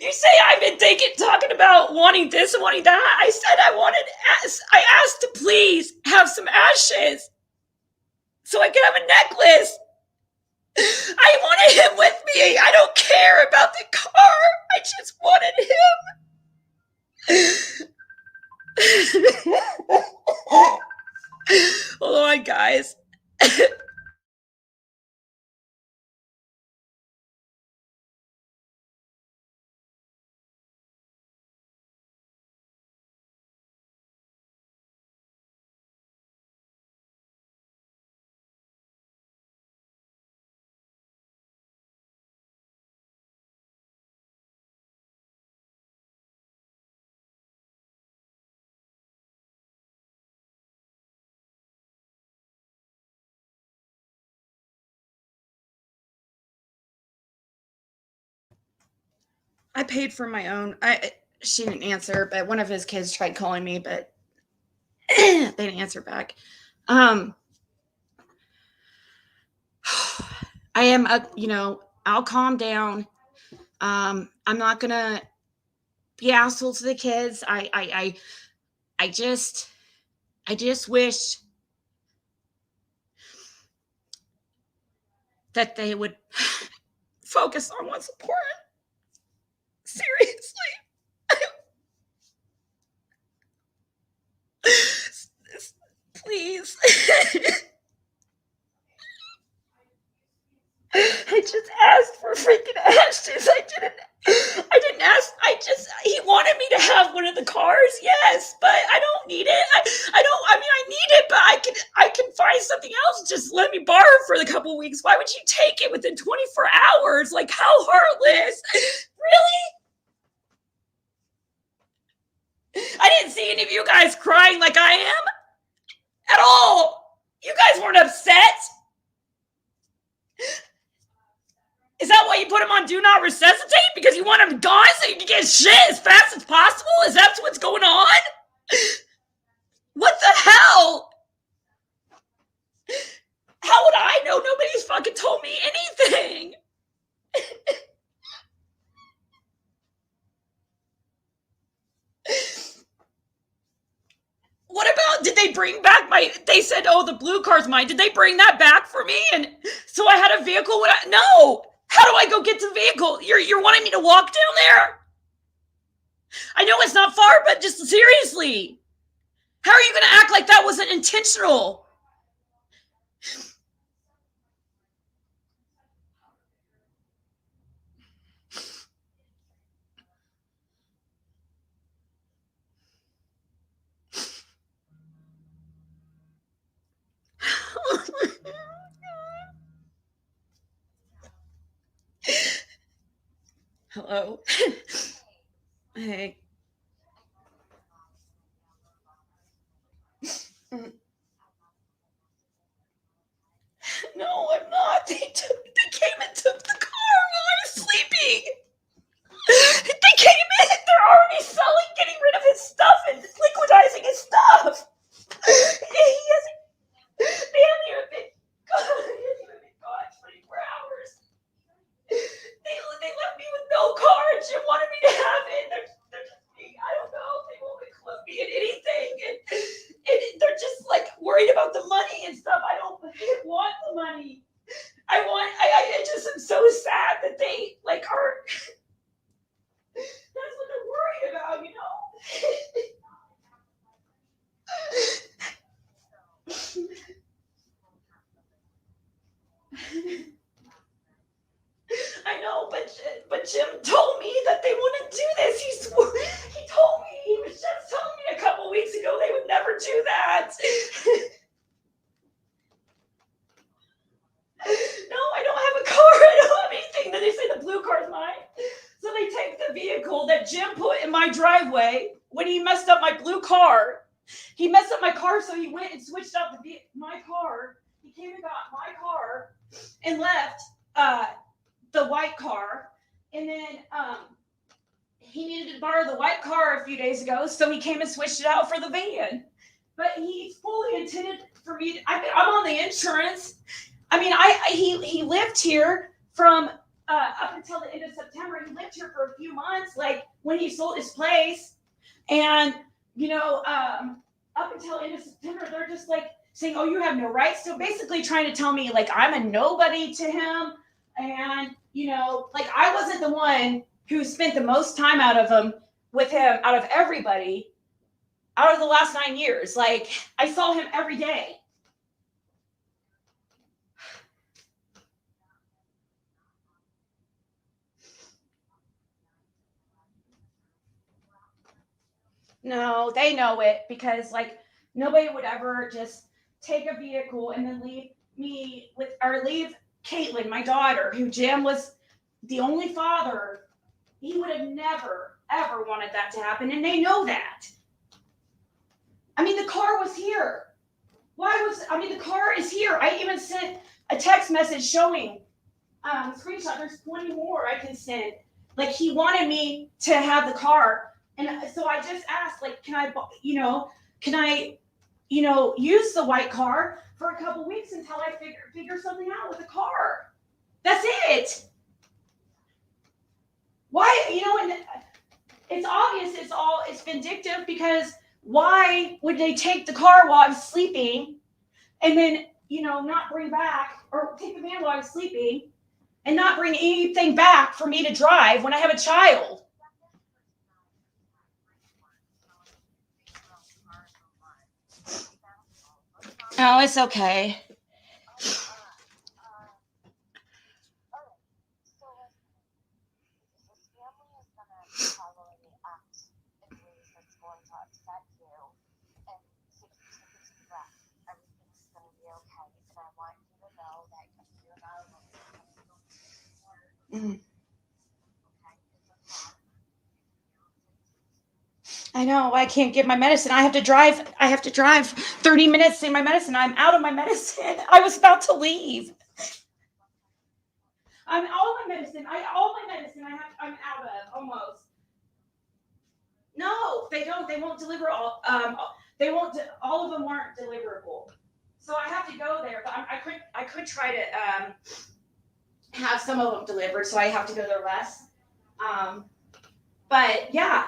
You say I've been talking about wanting this and wanting that. I said I asked to please have some ashes so I could have a necklace. I wanted him with me. I don't care about the car. I just wanted him. Hold on, guys. I paid for my own. She didn't answer, but one of his kids tried calling me, but they didn't answer back. I am I'll calm down. I'm not gonna be assholes to the kids. I just wish that they would focus on what's important. Seriously. Please. I just asked for freaking ashes. I didn't ask. He wanted me to have one of the cars. Yes, but I don't need it. I need it, but I can find something else. Just let me borrow for a couple weeks. Why would you take it within 24 hours? Like, how heartless. Really? I didn't see any of you guys crying like I am at all. You guys weren't upset. Is that why you put him on Do Not Resuscitate? Because you want him gone so you can get shit as fast as possible? Is that what's going on? What the hell? How would I know? Nobody's fucking told me anything. What about, did they bring back they said, oh, the blue car's mine. Did they bring that back for me? And so I had a vehicle no. How do I go get the vehicle? You're wanting me to walk down there? I know it's not far, but just seriously. How are you going to act like that wasn't intentional? Hello. Hey. No, I'm not. They came and took the car while I was sleeping. They came in. They're already getting rid of his stuff and liquidizing his stuff. They haven't even been gone 24 hours. They left me with no car. Jim wanted me to have it. They're just being, I don't know. They won't include me in anything. And they're just worried about the money and stuff. I don't want the money. I just am so sad that they are. That's what they're worried about, you know. I know, but Jim told me that they wouldn't do this. He told me. He was just telling me a couple weeks ago they would never do that. No, I don't have a car. I don't have anything. Then they say the blue car's mine. So they take the vehicle that Jim put in my driveway when he messed up my blue car. He messed up my car, so he went and switched out my car. He came and got my car and left the white car. And then he needed to borrow the white car a few days ago, so he came and switched it out for the van. But he fully intended for me. I'm on the insurance. I mean, he lived here from up until the end of September. He lived here for a few months, when he sold his place. And, up until end of September, they're just saying, oh, you have no rights. So basically trying to tell me I'm a nobody to him. And, I wasn't the one who spent the most time with him out of everybody out of the last 9 years. I saw him every day. No, they know it because nobody would ever just take a vehicle and then leave Caitlin, my daughter, who Jim was the only father. He would have never, ever wanted that to happen, and they know that. I mean, the car was here. The car is here. I even sent a text message showing screenshot. There's 20 more I can send Like he wanted me to have the car, and so I just asked, like, can I, can I, use the white car for a couple weeks until I figure something out with the car. That's it. Why, and it's obvious it's vindictive because why would they take the car while I'm sleeping and then, not bring back or take the van while I'm sleeping and not bring anything back for me to drive when I have a child? Oh, it's okay. Mm. I know. I can't get my medicine. I have to drive. 30 minutes to get my medicine. I'm out of my medicine. I was about to leave. I'm all my medicine. I'm out of almost. No, they don't. They won't deliver all. They won't. All of them aren't deliverable. So I have to go there. But I could try to have some of them delivered. So I have to go there less. But yeah.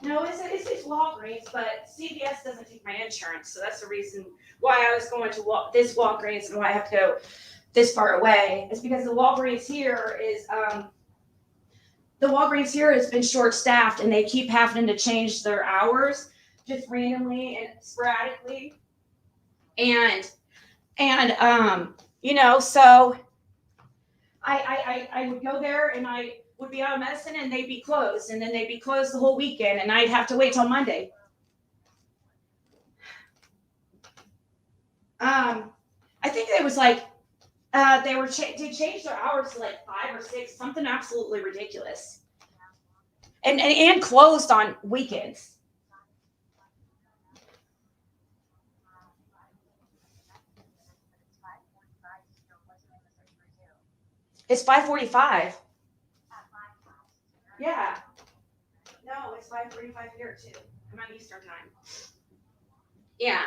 No, it's Walgreens, but CVS doesn't take my insurance, so that's the reason why I was going to this Walgreens and why I have to go this far away. It's because the Walgreens here has been short staffed and they keep having to change their hours just randomly and sporadically, and so I would go there and I would be out of medicine and they'd be closed and then they'd be closed the whole weekend and I'd have to wait till Monday. I think it was like they changed their hours to like 5 or 6, something absolutely ridiculous, and closed on weekends. It's 5:45. Yeah. No, it's 5:45 here too. I'm on Eastern time. Yeah.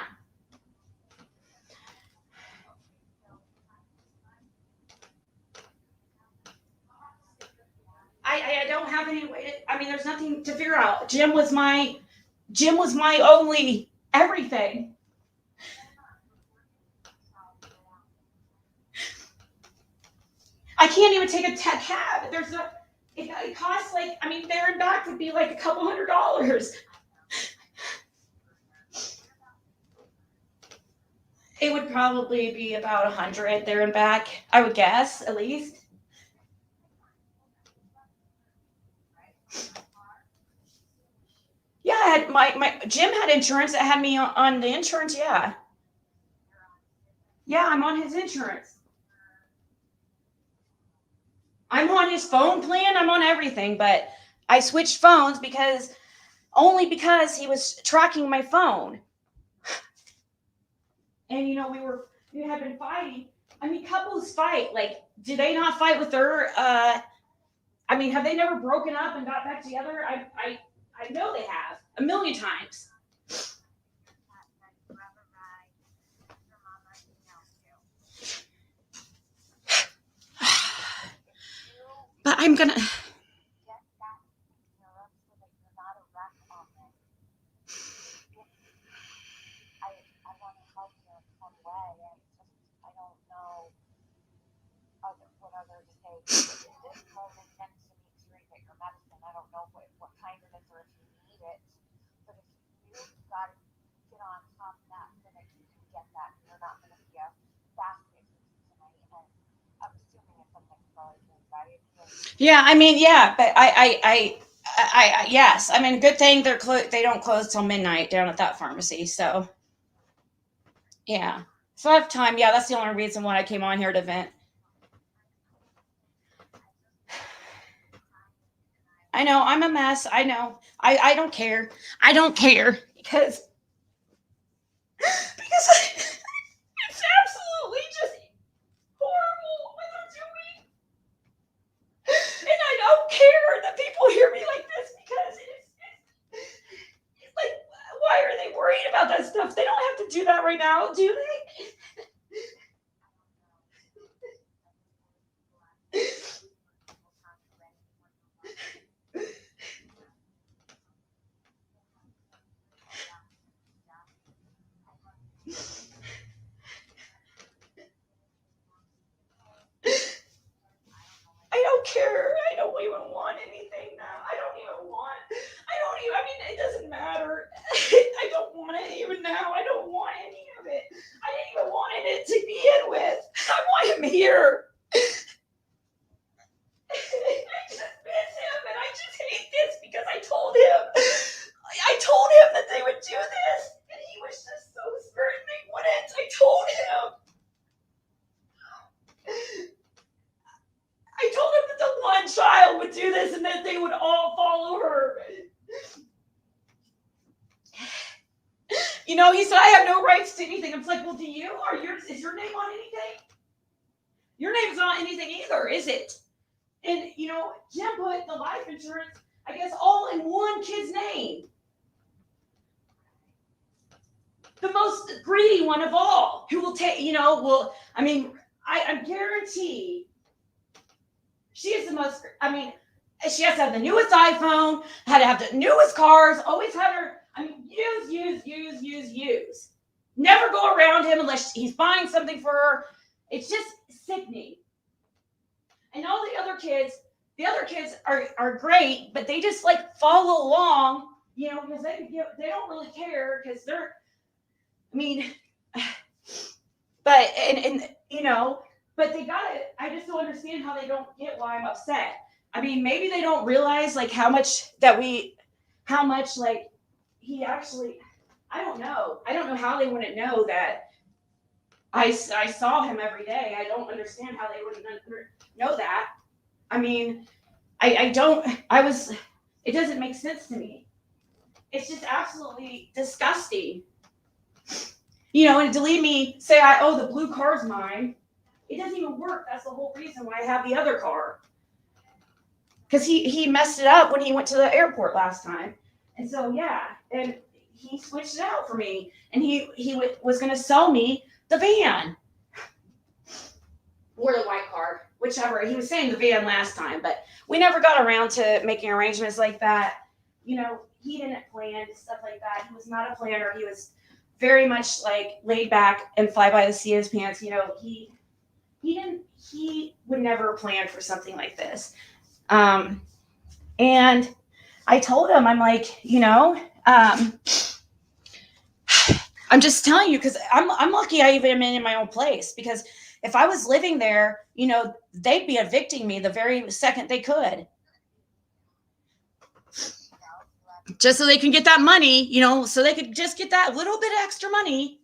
I don't have any way to. I mean, there's nothing to figure out. Jim was my only everything. I can't even take a cab. There's no. It costs like, I mean, there and back would be like a couple $100. It would probably be about 100 there and back, I would guess, at least. Yeah, I had my Jim had insurance that had me on the insurance. Yeah, yeah, I'm on his insurance. I'm on his phone plan. I'm on everything, but I switched phones because he was tracking my phone, and we had been fighting. I mean, couples fight. Like, do they not fight with their? I mean, have they never broken up and got back together? I know they have a million times. But I'm gonna. Yeah, I mean, yeah, but yes, I mean, good thing they don't close till midnight down at that pharmacy. So yeah, so I have time. Yeah, that's the only reason why I came on here to vent. I know. I'm a mess. I know. I don't care. I don't care because it's absolutely just horrible what they're doing. And I don't care that people hear me like this because it's like, why are they worried about that stuff? They don't have to do that right now, do they? I don't care. I don't even want anything now. I mean, it doesn't matter. I don't want it even now. I don't want any of it. I didn't even want it to begin with. I want him here. I just miss him and I just hate this because I told him that they would do this and he was just so certain they wouldn't. I told him that the one child would do this and that they would all follow her. You know, he said, I have no rights to anything. I'm like, well, do you? Is your name on anything? Your name's not anything either, is it? And, you know, Jim put the life insurance, I guess, all in one kid's name. The most greedy one of all, who will take, I guarantee she is the most, she has to have the newest iPhone, had to have the newest cars, always had her, use. Never go around him unless he's buying something for her. It's just sickening. And all the other kids are great, but they just like follow along, because they don't really care because they're, but but they got it. I just don't understand how they don't get why I'm upset. I mean, maybe they don't realize like how much like he actually. I don't know. I don't know how they wouldn't know that I saw him every day. I don't understand how they wouldn't know that. I mean, I don't. It doesn't make sense to me. It's just absolutely disgusting. And to leave me say, the blue car's mine. It doesn't even work. That's the whole reason why I have the other car. Because he messed it up when he went to the airport last time. And so, yeah. And he switched it out for me. And he was going to sell me the van. Or the white car. Whichever. He was saying the van last time. But we never got around to making arrangements like that. He didn't plan stuff like that. He was not a planner. He was very much like laid back and fly by the seat of his pants. He would never plan for something like this. And I told him, I'm like, I'm just telling you, because I'm lucky I even am in my own place, because if I was living there, they'd be evicting me the very second they could. Just so they can get that money, so they could just get that little bit of extra money.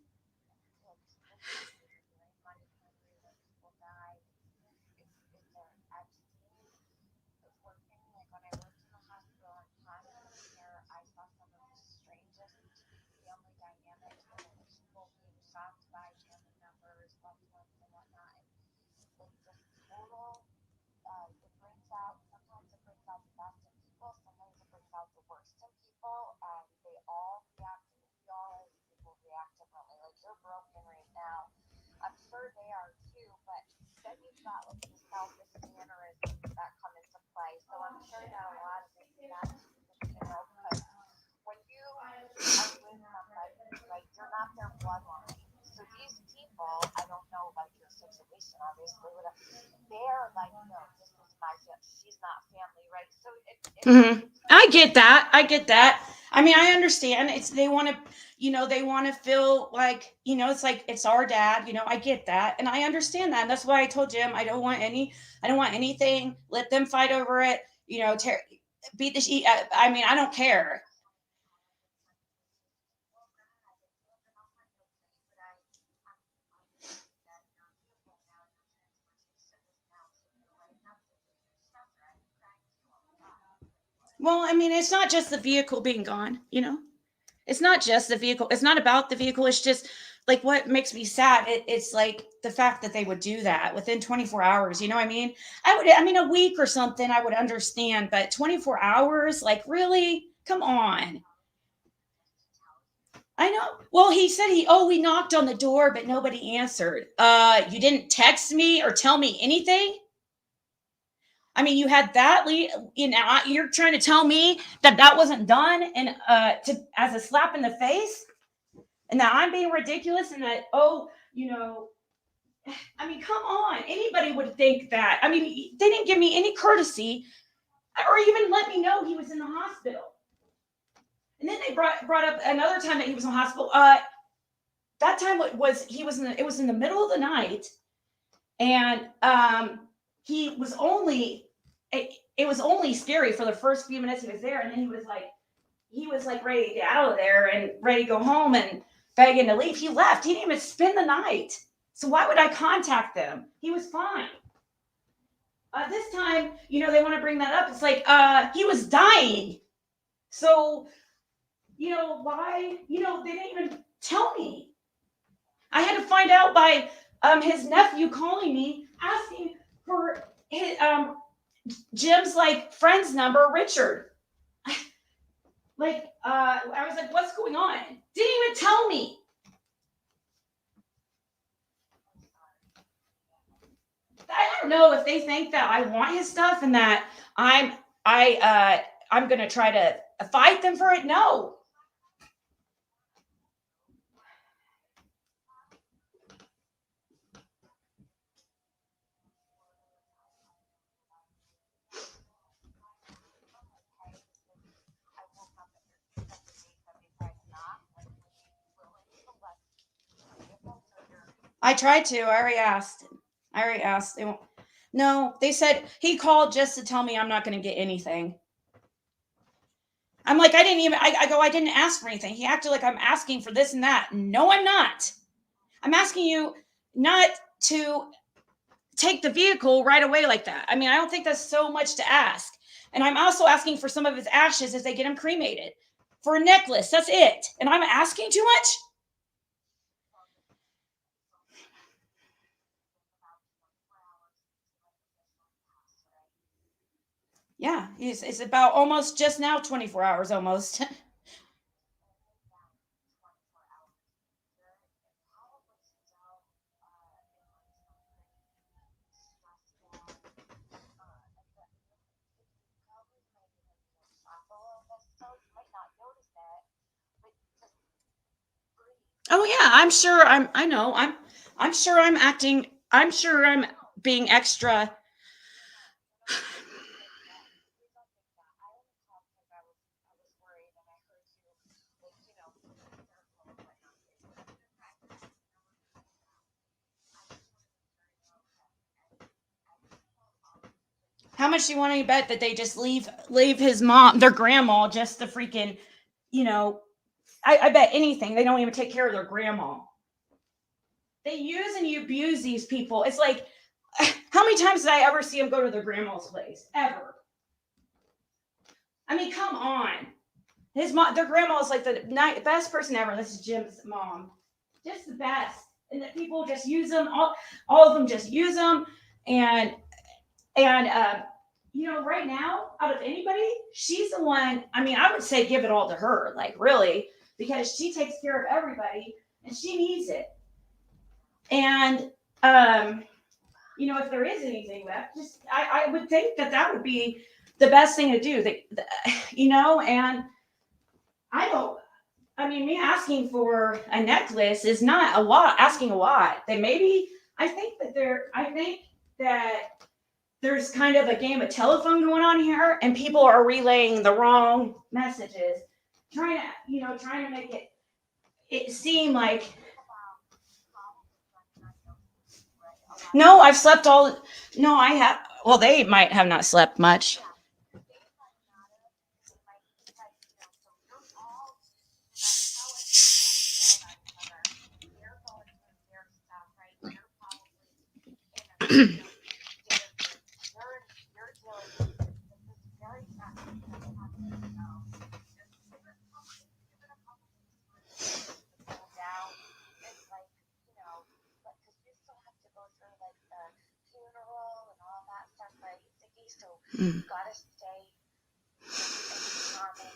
Mm-hmm. I get that. I mean, I understand. They want to feel like, it's like it's our dad. I get that, and I understand that. And that's why I told Jim I don't want anything. Let them fight over it. Beat the sheet. I mean, I don't care. Well, I mean, it's not just the vehicle being gone, you know? It's not just the vehicle. It's not about the vehicle. It's just like what makes me sad. It's like the fact that they would do that within 24 hours. You know what I mean? I mean, a week or something, I would understand, but 24 hours, like, really? Come on. I know. Well, he said we knocked on the door, but nobody answered. You didn't text me or tell me anything? I mean, you had that, you know, you're trying to tell me that that wasn't done and as a slap in the face and that I'm being ridiculous and that, oh, you know, I mean, come on. Anybody would think that. I mean, they didn't give me any courtesy or even let me know he was in the hospital. And then they brought up another time that he was in the hospital. That time was he was in it was in the middle of the night, and he was only it was only scary for the first few minutes he was there, and then he was like ready to get out of there and ready to go home and begging to leave. He left. He didn't even spend the night. So why would I contact them? He was fine. This time, you know, they want to bring that up. It's like he was dying. So, you know, why? You know, they didn't even tell me. I had to find out by his nephew calling me asking for his, Jim's like friend's number, Richard. Like, I was like, what's going on? Didn't even tell me. I don't know if they think that I want his stuff and that I'm gonna try to fight them for it. No. I tried to. I already asked. I already asked. They won't. No, they said he called just to tell me I'm not going to get anything. I'm like, I didn't even. I go. I didn't ask for anything. He acted like I'm asking for this and that. No, I'm not. I'm asking you not to take the vehicle right away like that. I mean, I don't think that's so much to ask. And I'm also asking for some of his ashes as they get him cremated for a necklace. That's it. And I'm asking too much. Yeah, it's about almost just now 24 hours almost. Oh yeah, I know. I'm sure I'm acting I'm sure I'm being extra. How much do you want to bet that they just leave his mom, their grandma, just the freaking, you know, I bet anything. They don't even take care of their grandma. They use and you abuse these people. It's like how many times did I ever see them go to their grandma's place? Ever. I mean, come on. His mom, their grandma is like the best person ever. This is Jim's mom, just the best. And that people just use them. All of them just use them. And and you know, right now, out of anybody, she's the one. I mean, I would say give it all to her, like really, because she takes care of everybody and she needs it. And you know, if there is anything left, just I would think that that would be the best thing to do. You know, and I don't. I mean, me asking for a necklace is not a lot. Asking a lot. That maybe I think that there. I think that there's kind of a game of telephone going on here, and people are relaying the wrong messages, trying to trying to make it seem like. No, I've slept all. No, I have. Well, they might have not slept much.
you've got to stay in common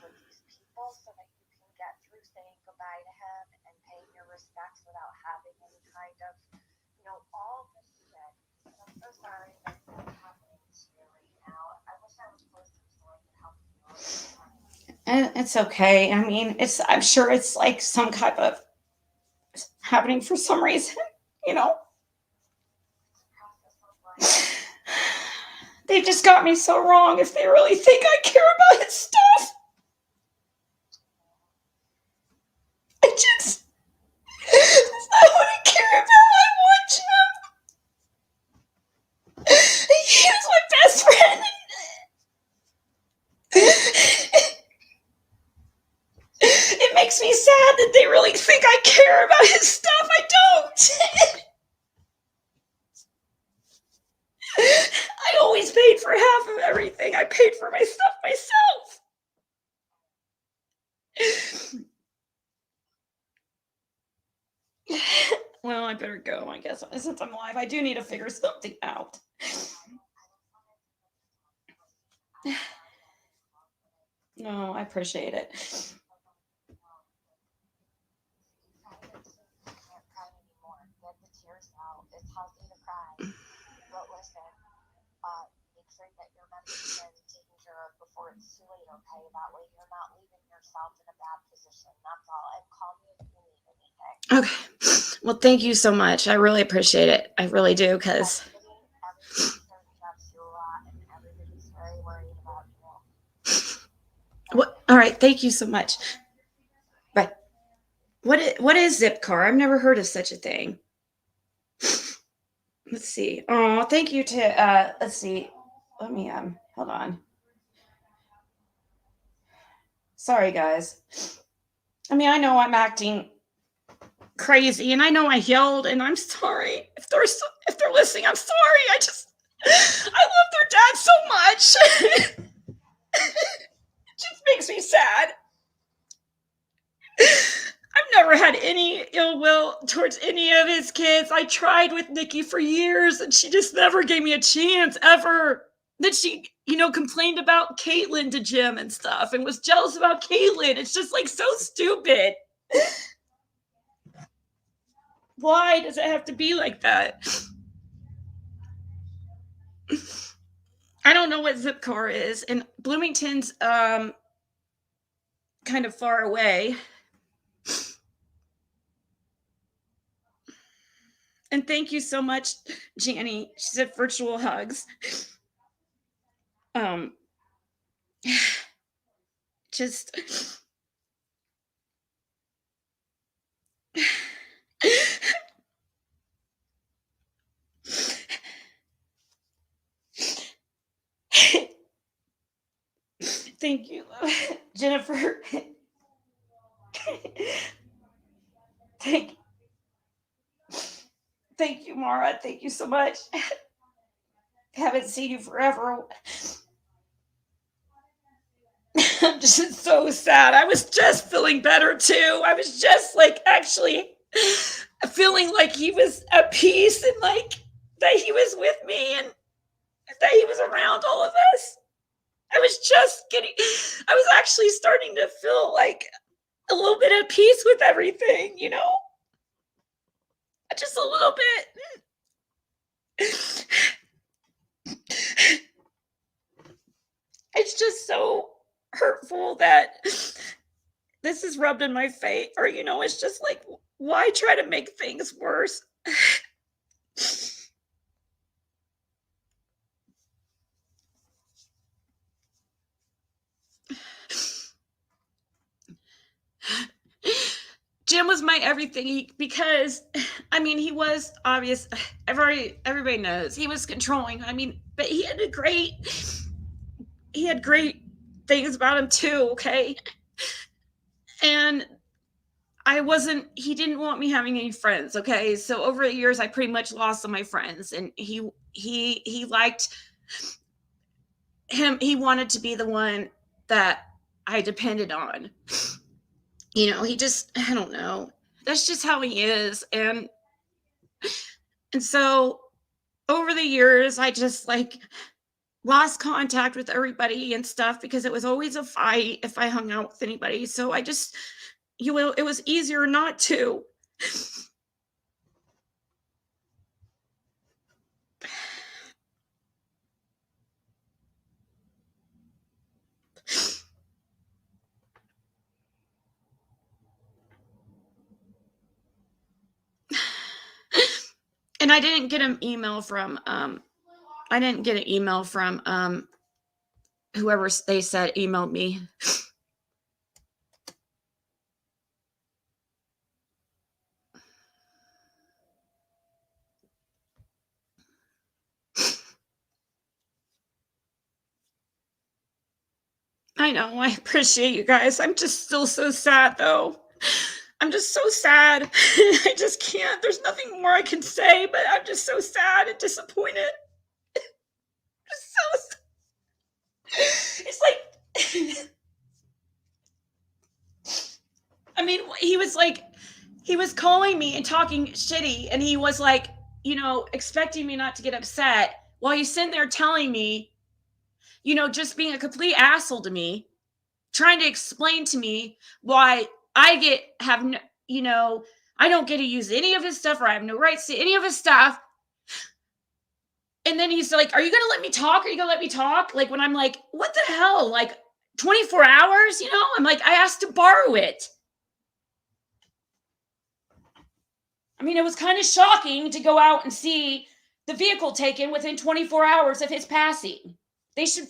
with these people so that you can get through saying goodbye to him and paying your respects without having any kind of, all this shit. And I'm so sorry that that's happening to you right now. I wish I was closer so I could help you out.
It's okay. I mean, I'm sure it's like some kind of happening for some reason, you know. They just got me so wrong if they really think I care about his stuff. That's not what I care about. I want Jim. He was my best friend. It makes me sad that they really think I care about his stuff. I don't. I always paid for half of everything. I paid for my stuff myself. Well, I better go, I guess. Since I'm live, I do need to figure something out. No, I appreciate it.
It's healthy to cry. But listen, make sure that your medicine is taken care of before it's too late, okay? That way you're not leaving yourself in a bad position. That's all. And call me if you need anything.
Okay. Well, thank you so much. I really appreciate it. I really do, because
everybody's judged you a lot, and everybody's very worried about you.
What? All right. Thank you so much. Right. What is Zipcar? I've never heard of such a thing. Let's see. Oh, thank you to let's see. Let me hold on. Sorry guys. I mean, I know I'm acting crazy and I know I yelled and I'm sorry. If they're listening, I'm sorry. I love their dad so much. It just makes me sad. I've never had any ill will towards any of his kids. I tried with Nikki for years and she just never gave me a chance ever. Then she, complained about Caitlin to Jim and stuff and was jealous about Caitlin. It's just like so stupid. Why does it have to be like that? I don't know what Zipcar is, and Bloomington's kind of far away. And thank you so much, Janny. She said virtual hugs. Just thank you, Jennifer. Thank you, Mara. Thank you so much. Haven't seen you forever. I'm just so sad. I was just feeling better too. I was just actually feeling like he was at peace and that he was with me and that he was around all of us. I was actually starting to feel a little bit at peace with everything, just a little bit. It's just so hurtful that this is rubbed in my face, or it's just why try to make things worse? Jim was my everything because he was obvious. Everybody knows he was controlling. But he had great things about him too. Okay. And he didn't want me having any friends. Okay. So over the years, I pretty much lost all my friends, and he liked him. He wanted to be the one that I depended on. He just, I don't know. That's just how he is. And so over the years, I just lost contact with everybody and stuff because it was always a fight if I hung out with anybody. So I just, it was easier not to. And I didn't get an email from whoever they said emailed me. I know, I appreciate you guys. I'm just still so sad though. I'm just so sad. I just can't. There's nothing more I can say, but I'm just so sad and disappointed. Just so it's like I mean, he was calling me and talking shitty, and he was like, expecting me not to get upset while he's sitting there telling me, just being a complete asshole to me, trying to explain to me why I don't get to use any of his stuff, or I have no rights to any of his stuff. And then he's like, are you going to let me talk? Are you going to let me talk? Like, when I'm like, what the hell? Like 24 hours, I'm like, I asked to borrow it. I mean, it was kind of shocking to go out and see the vehicle taken within 24 hours of his passing. They should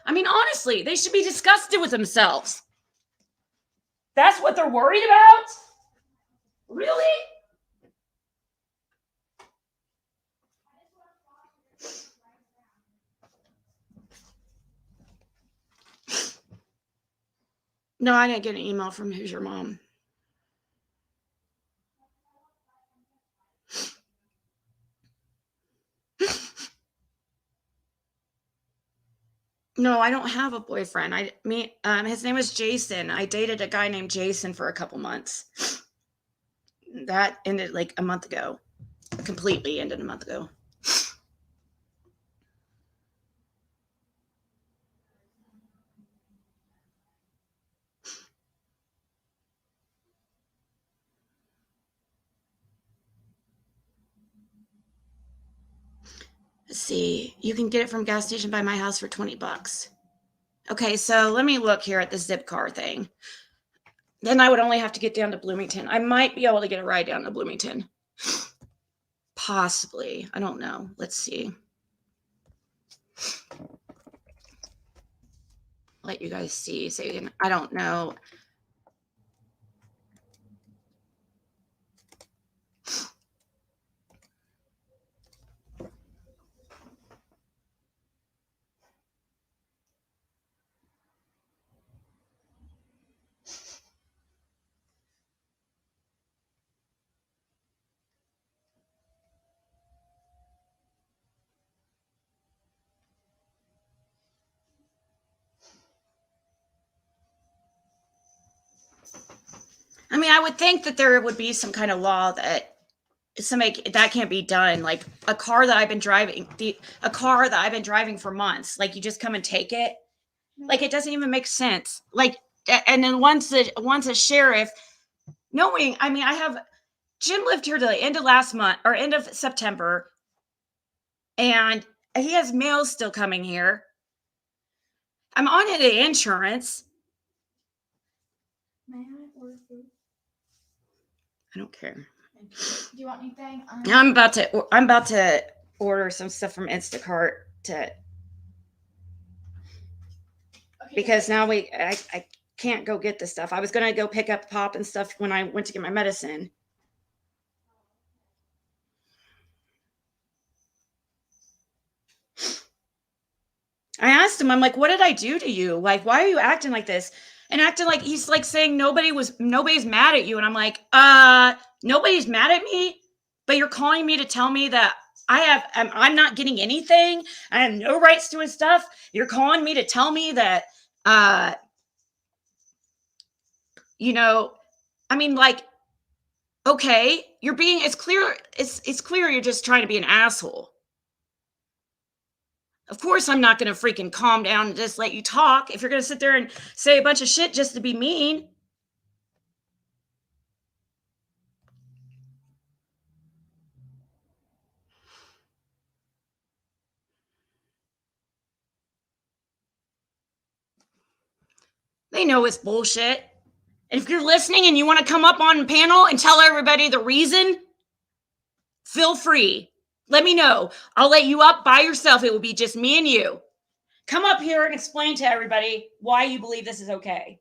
honestly, they should be disgusted with themselves. That's what they're worried about? Really? No, I didn't get an email from Who's Your Mom. No, I don't have a boyfriend. His name was Jason. I dated a guy named Jason for a couple months. That ended like a month ago. Completely ended a month ago. Let's see. You can get it from gas station by my house for $20. Okay, so let me look here at the zip car thing. Then I would only have to get down to Bloomington. I might be able to get a ride down to Bloomington. Possibly. I don't know. Let's see. Let you guys see. So you can, I don't know. I mean, I would think that there would be some kind of law that that can't be done. Like a car that I've been driving for months, like you just come and take it. Like it doesn't even make sense. Like, and then once a sheriff, I have Jim lived here to the end of last month or end of September, and he has mail still coming here. I'm on the insurance.
May I order food?
I don't care.
Do you want anything?
I'm about to order some stuff from Instacart because now I can't go get the stuff. I was gonna go pick up pop and stuff when I went to get my medicine. I asked him, I'm like, what did I do to you? Like, why are you acting like this? And acting like he's like saying nobody's mad at you. And I'm like, nobody's mad at me, but you're calling me to tell me that I'm not getting anything. I have no rights to his stuff. You're calling me to tell me that, like, okay, it's clear you're just trying to be an asshole. Of course, I'm not going to freaking calm down and just let you talk if you're going to sit there and say a bunch of shit just to be mean. They know it's bullshit. And if you're listening and you want to come up on a panel and tell everybody the reason, feel free. Let me know. I'll let you up by yourself. It will be just me and you. Come up here and explain to everybody why you believe this is okay.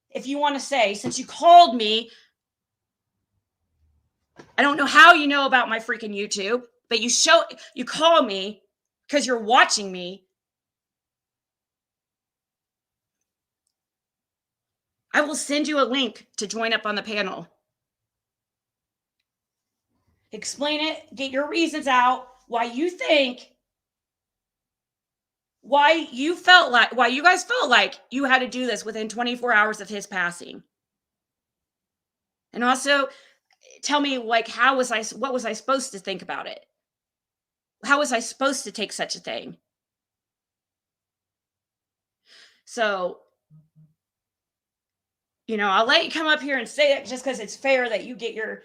If you want to say, since you called me, I don't know how you know about my freaking YouTube, but you call me because you're watching me. I will send you a link to join up on the panel. Explain it, get your reasons out, why you guys felt like you had to do this within 24 hours of his passing. And also tell me, like, what was I supposed to think about it? How was I supposed to take such a thing? So, I'll let you come up here and say it just because it's fair that you get your,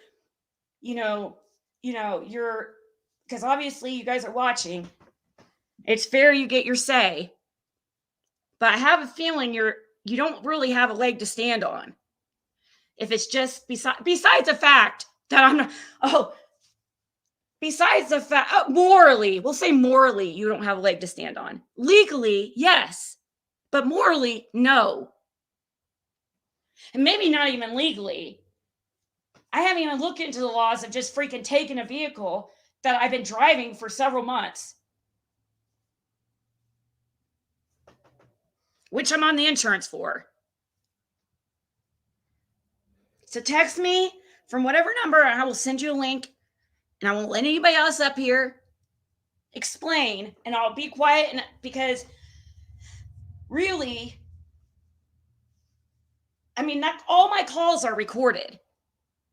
because obviously you guys are watching. It's fair you get your say. But I have a feeling you don't really have a leg to stand on. If it's just besides the fact that I'm not, besides the fact, morally, we'll say morally, you don't have a leg to stand on. Legally, yes. But morally, no. And maybe not even legally. I haven't even looked into the laws of just freaking taking a vehicle that I've been driving for several months, which I'm on the insurance for. So text me from whatever number, and I will send you a link, and I won't let anybody else up here explain, and I'll be quiet because really, all my calls are recorded.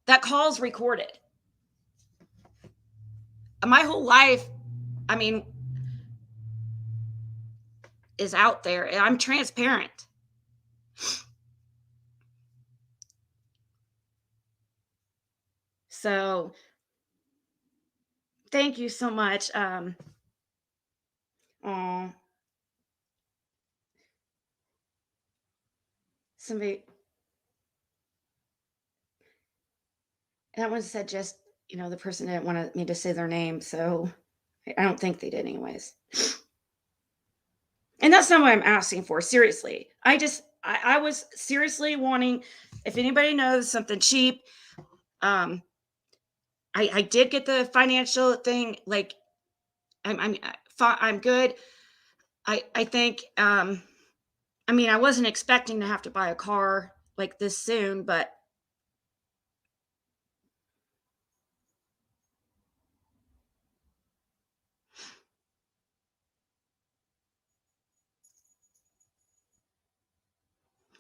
That call's recorded. My whole life, is out there, and I'm transparent. So, thank you so much. Somebody, that one said just, the person didn't want me to say their name, so I don't think they did anyways. And that's not what I'm asking for, seriously. I was seriously wanting, if anybody knows something cheap, I did get the financial thing, like, I'm good. I think, I wasn't expecting to have to buy a car like this soon, but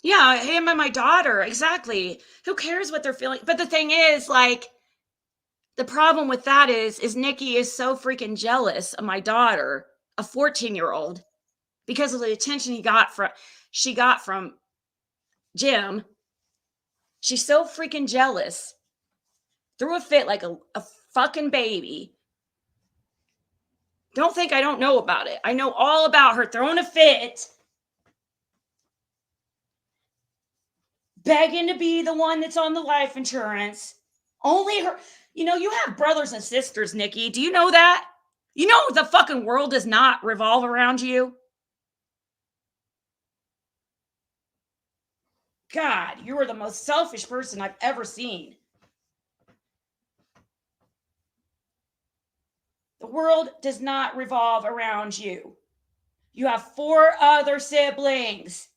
yeah, him and my daughter, exactly. Who cares what they're feeling? But the thing is, like, the problem with that is Nikki is so freaking jealous of my daughter, a 14-year-old, because of the attention she got from Jim. She's so freaking jealous. Threw a fit like a fucking baby. Don't think I don't know about it. I know all about her throwing a fit, begging to be the one that's on the life insurance. Only her. You have brothers and sisters, Nikki. Do you know that? You know the fucking world does not revolve around you. God, you are the most selfish person I've ever seen. The world does not revolve around you. You have 4 other siblings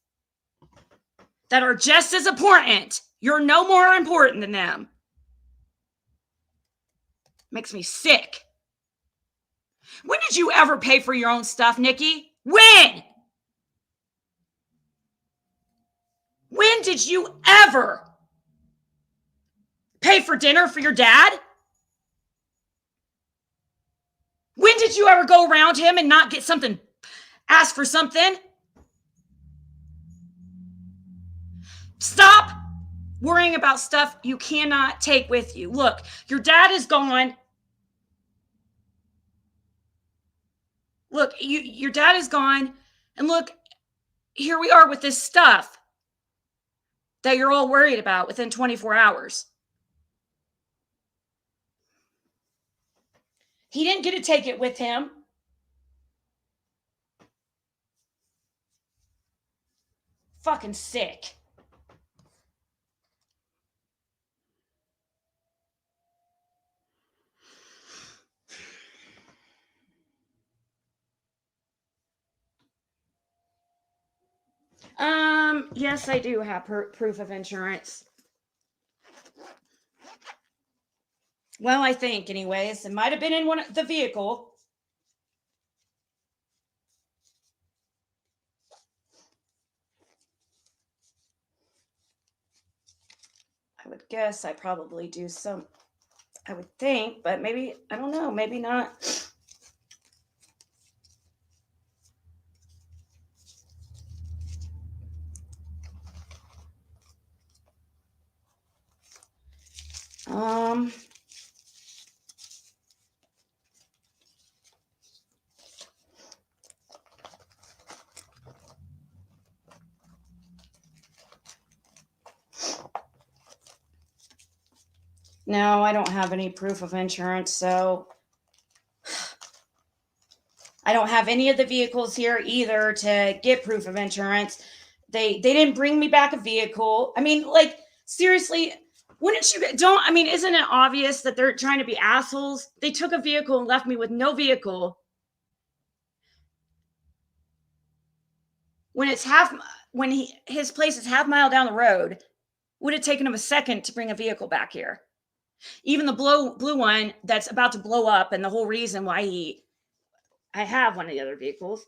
that are just as important. You're no more important than them. Makes me sick. When did you ever pay for your own stuff, Nikki? When? When did you ever pay for dinner for your dad? When did you ever go around him and not get something, ask for something? Stop worrying about stuff you cannot take with you. Look, your dad is gone. Look, your dad is gone. And look, here we are with this stuff that you're all worried about within 24 hours. He didn't get to take it with him. Fucking sick. Yes, I do have proof of insurance. Well, I think, anyways. It might have been in the vehicle. I would guess I probably do some. I would think, but maybe, I don't know, maybe not. No, I don't have any proof of insurance, so I don't have any of the vehicles here either to get proof of insurance. They didn't bring me back a vehicle. I mean, like, seriously, wouldn't you isn't it obvious that they're trying to be assholes? They took a vehicle and left me with no vehicle. When his place is half mile down the road, would have taken him a second to bring a vehicle back here. Even the blue one that's about to blow up, and the whole reason why I have one of the other vehicles.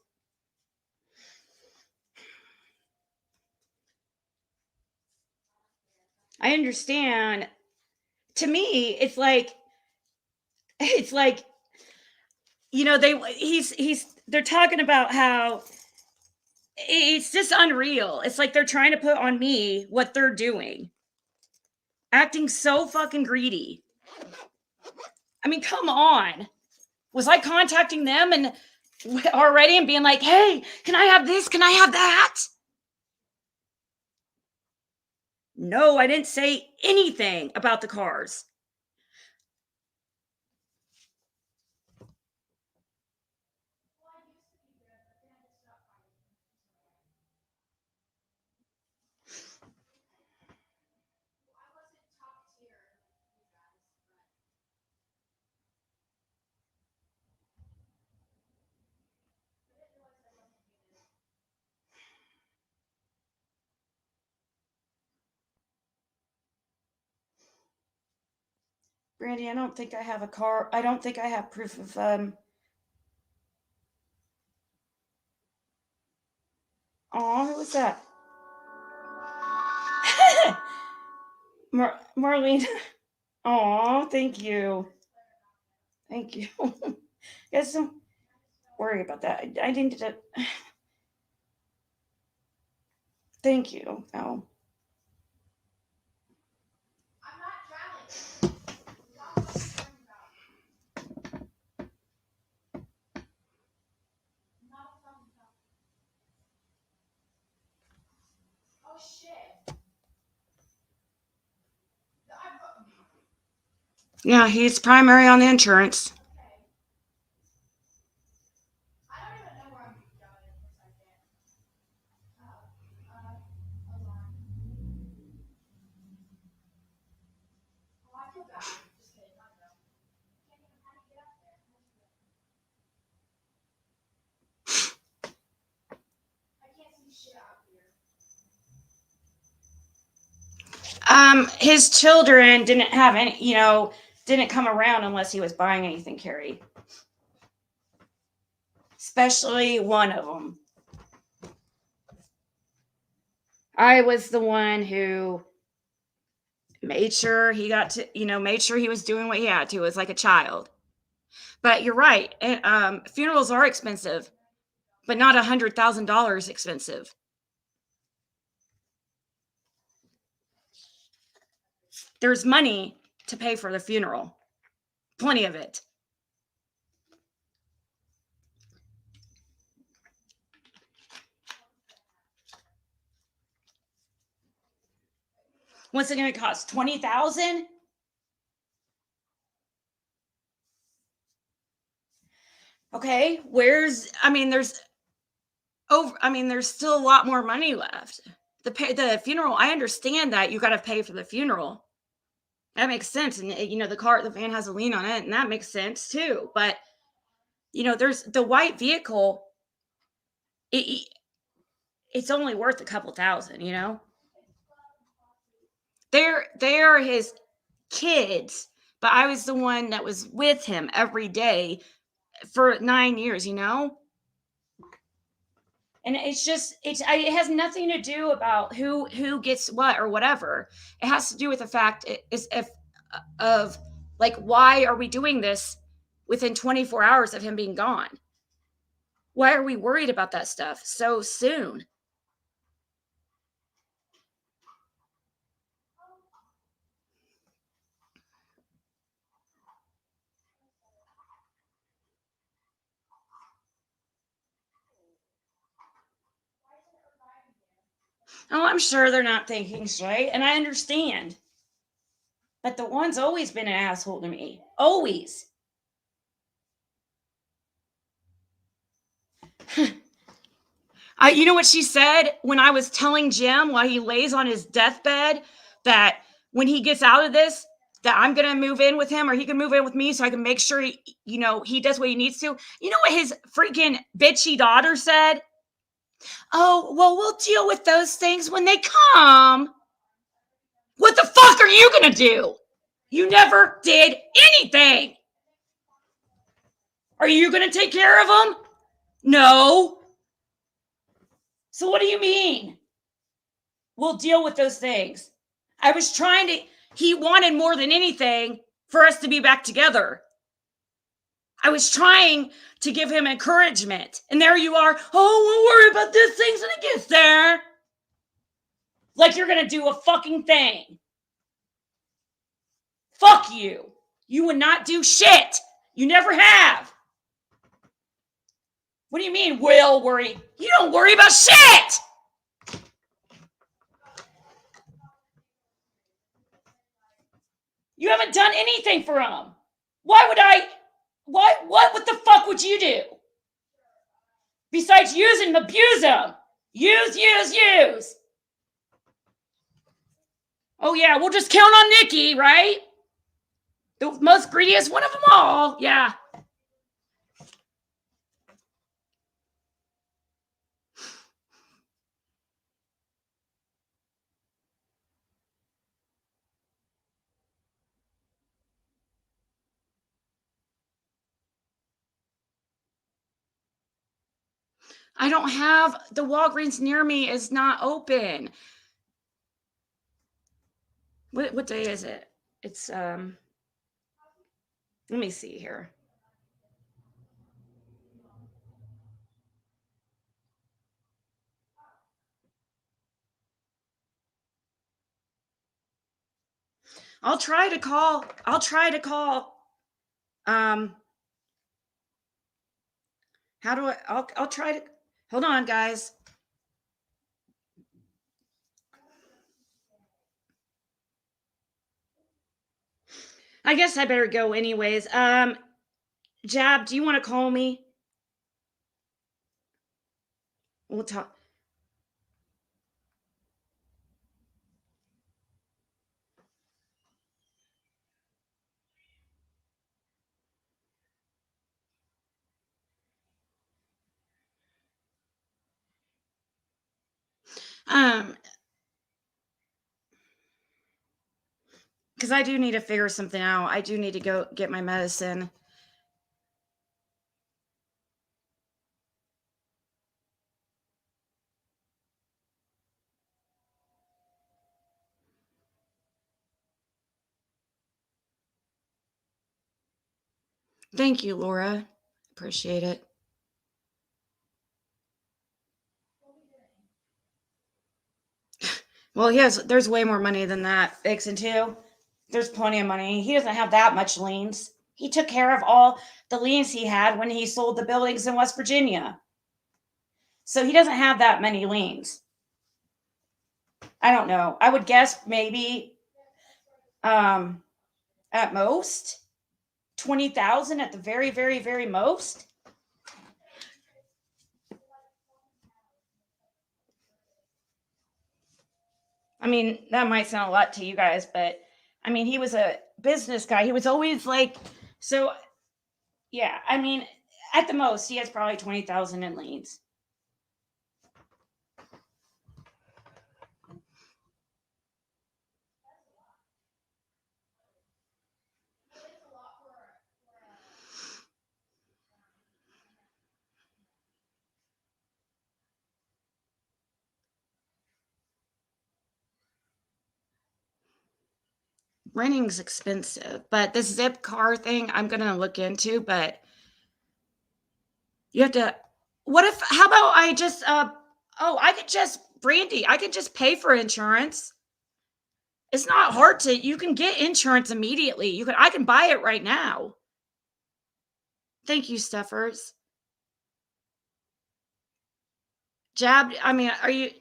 I understand. To me, it's like, you know, they're talking about how it's just unreal. It's like they're trying to put on me what they're doing. Acting so fucking greedy. I mean, come on. Was I contacting them and already and being like, hey, can I have this? Can I have that? No, I didn't say anything about the cars. Brandy, I don't think I have a car. I don't think I have proof of Oh, who was that? Marlene. Oh, thank you. Thank you. Guys, don't worry about that. I didn't. Thank you. Oh.
I'm not traveling. Oh shit.
Yeah, he's primary on the insurance.
I don't even know where I'm going in a second. Oh, I feel bad. Just kidding. I don't know. Can't even how to get up there. I can't see shit out here.
His children didn't have any, didn't come around unless he was buying anything, Carrie. Especially one of them. I was the one who made sure he got to, made sure he was doing what he had to. It was like a child. But you're right. And, funerals are expensive, but not $100,000 expensive. There's money to pay for the funeral. Plenty of it. What's it going to cost? $20,000? Okay, there's still a lot more money left. The funeral, I understand that you got to pay for the funeral. That makes sense. And the van has a lien on it, and that makes sense too. But there's the white vehicle. It's only worth a couple thousand. They're his kids, but I was the one that was with him every day for 9 years. And it has nothing to do about who gets what or whatever. It has to do with the fact of like, why are we doing this within 24 hours of him being gone? Why are we worried about that stuff so soon? Oh, I'm sure they're not thinking straight, and I understand. But the one's always been an asshole to me. Always. You know what she said when I was telling Jim while he lays on his deathbed that when he gets out of this, that I'm going to move in with him or he can move in with me so I can make sure he does what he needs to. You know what his freaking bitchy daughter said? Oh, well, we'll deal with those things when they come. What the fuck are you going to do? You never did anything. Are you going to take care of them? No. So what do you mean? We'll deal with those things. I was he wanted more than anything for us to be back together. I was trying to give him encouragement. And there you are. Oh, we'll worry about this things when it gets there. Like you're going to do a fucking thing. Fuck you. You would not do shit. You never have. What do you mean, we'll worry? You don't worry about shit. You haven't done anything for him. Why would I? What the fuck would you do? Besides use and abuse him. Use. Oh yeah, we'll just count on Nikki, right? The most greediest one of them all. Yeah. I don't have the Walgreens near me is not open. What day is it? It's let me see here. I'll try to call. How do I'll try to hold on, guys. I guess I better go anyways. Jab, do you want to call me? We'll talk. Because I do need to figure something out. I do need to go get my medicine. Thank you, Laura. Appreciate it. Well, there's way more money than that, Vixen, too. There's plenty of money. He doesn't have that much liens. He took care of all the liens he had when he sold the buildings in West Virginia. So he doesn't have that many liens. I don't know. I would guess maybe at most 20,000 at the very, very, very most. I mean, that might sound a lot to you guys, but I mean, he was a business guy. He was always like, so yeah, I mean, at the most, he has probably 20,000 in liens. Renting's expensive, but this zip car thing I'm going to look into, but you have to, what if, how about I just, I could just, Brandy, I could just pay for insurance. It's not hard you can get insurance immediately. I can buy it right now. Thank you, Stuffers. I mean,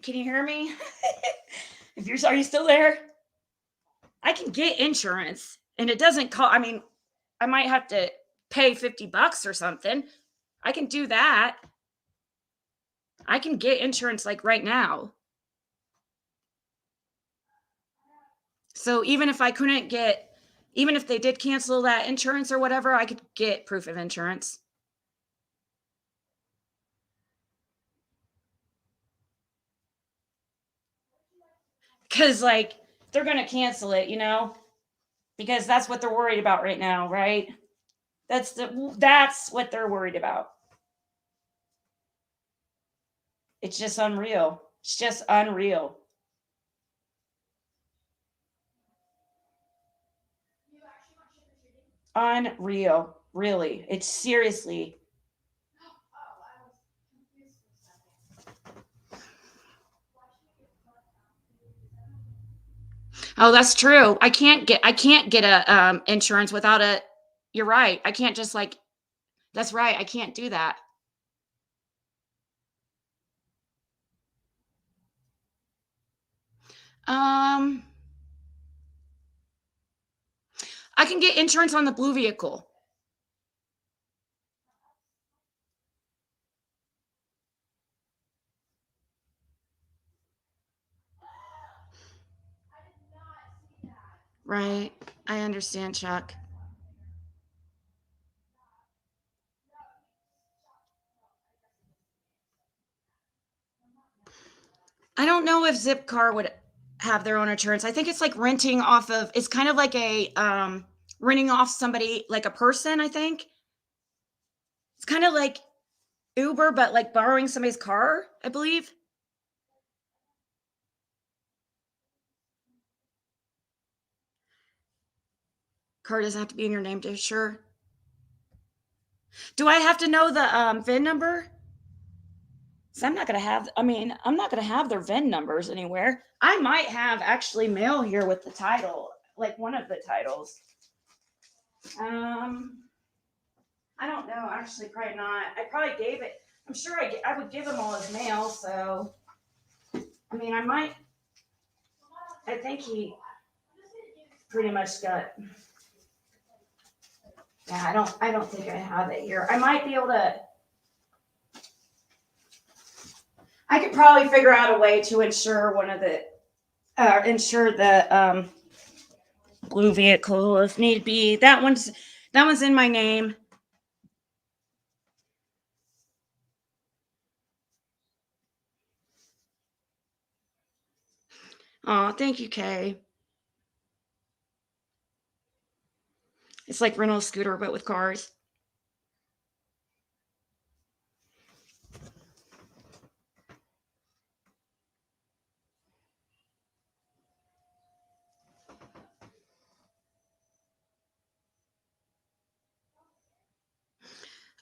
can you hear me? Are you still there? I can get insurance and it doesn't cost, I mean, I might have to pay $50 or something. I can do that. I can get insurance like right now. So even if even if they did cancel that insurance or whatever, I could get proof of insurance. Because, like, they're going to cancel it, because that's what they're worried about right now, right? That's what they're worried about. It's just unreal. It's just unreal. Unreal. Really. It's seriously. Oh, that's true. I can't get a insurance without a you're right. I can't just like that's right. I can't do that. Um I can get insurance on the blue vehicle. Right. I understand, Chuck. I don't know if Zipcar would have their own insurance. I think it's like renting off of it's kind of like a renting off somebody like a person, I think. It's kind of like Uber but like borrowing somebody's car, I believe. Car doesn't have to be in your name to sure. Do I have to know the VIN number? So I'm not gonna have their VIN numbers anywhere. I might have actually mail here with the title, like one of the titles. I don't know. Actually, probably not. I probably gave it. I'm sure I would give him all his mail. So, I mean, I might. I think he pretty much got. Yeah, I don't think I have it here. I might be able to. I could probably figure out a way to insure blue vehicle if need be. That one's in my name. Oh, thank you, Kay. It's like rental scooter, but with cars.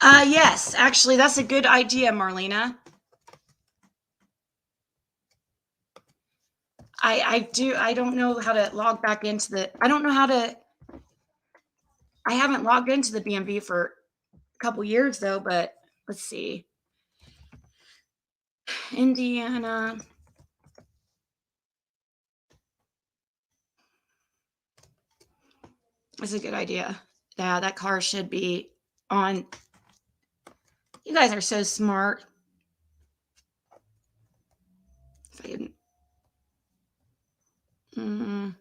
Yes, actually, that's a good idea, Marlena. I don't know how to log back into I don't know how to, I haven't logged into the BMV for a couple years though, but let's see. Indiana. That's a good idea. Yeah, that car should be on. You guys are so smart. If I can. Mm,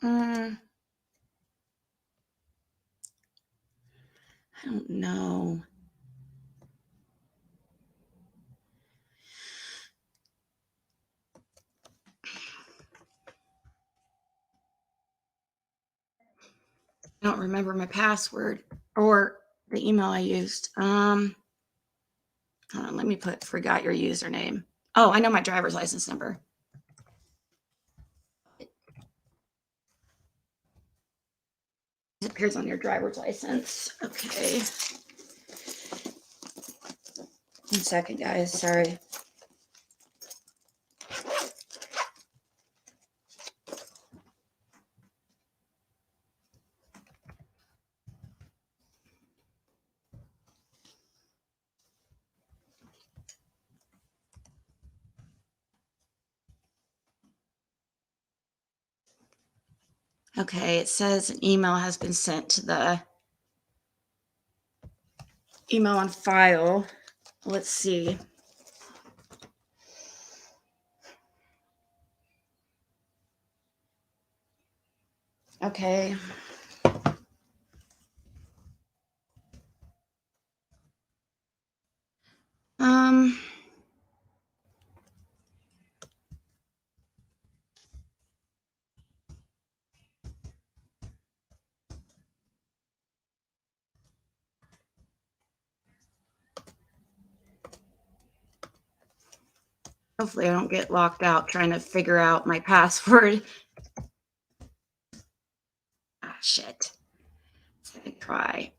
mm, I don't know. I don't remember my password or the email I used. Hold on, let me forgot your username. Oh, I know my driver's license number. It appears on your driver's license. Okay. 1 second, guys. Sorry. Okay, it says an email has been sent to the email on file. Let's see. Okay. Um, Hopefully I don't get locked out trying to figure out my password. Ah, shit. Let's try.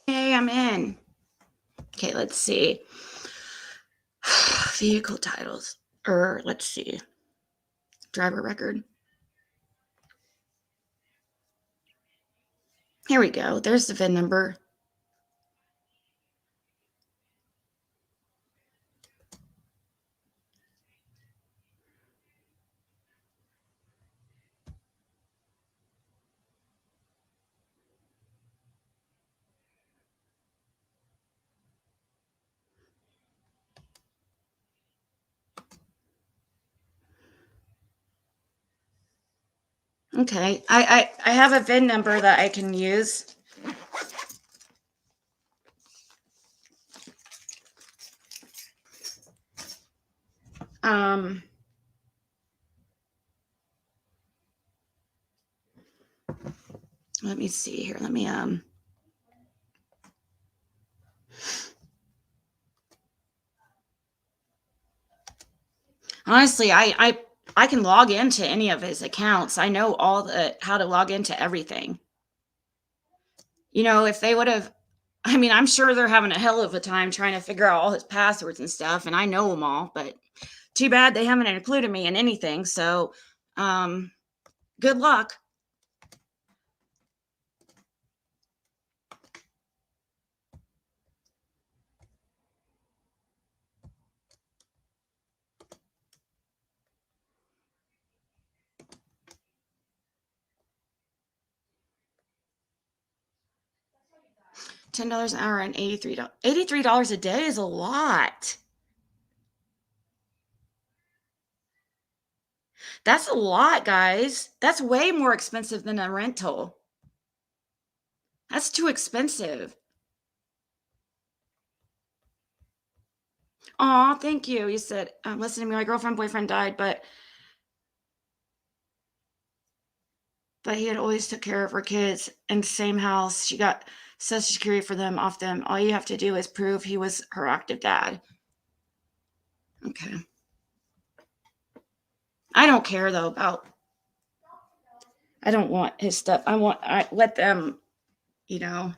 Hey, I'm in. Okay, let's see. Vehicle titles. Or let's see. Driver record. Here we go. There's the VIN number. Okay, I have a VIN number that I can use. Um, Let me see here. Let me honestly, I can log into any of his accounts. I know how to log into everything. You know, if they would have, I mean, I'm sure they're having a hell of a time trying to figure out all his passwords and stuff, and I know them all, but too bad they haven't included me in anything. So, good luck. $10 an hour and $83 a day is a lot. That's a lot, guys. That's way more expensive than a rental. That's too expensive. Aw, thank you. You said, listen to me, my girlfriend, boyfriend died, but he had always took care of her kids in the same house. She got Social Security for them off them. All you have to do is prove he was her active dad. Okay. I don't care though about. I don't want his stuff. I let them, you know,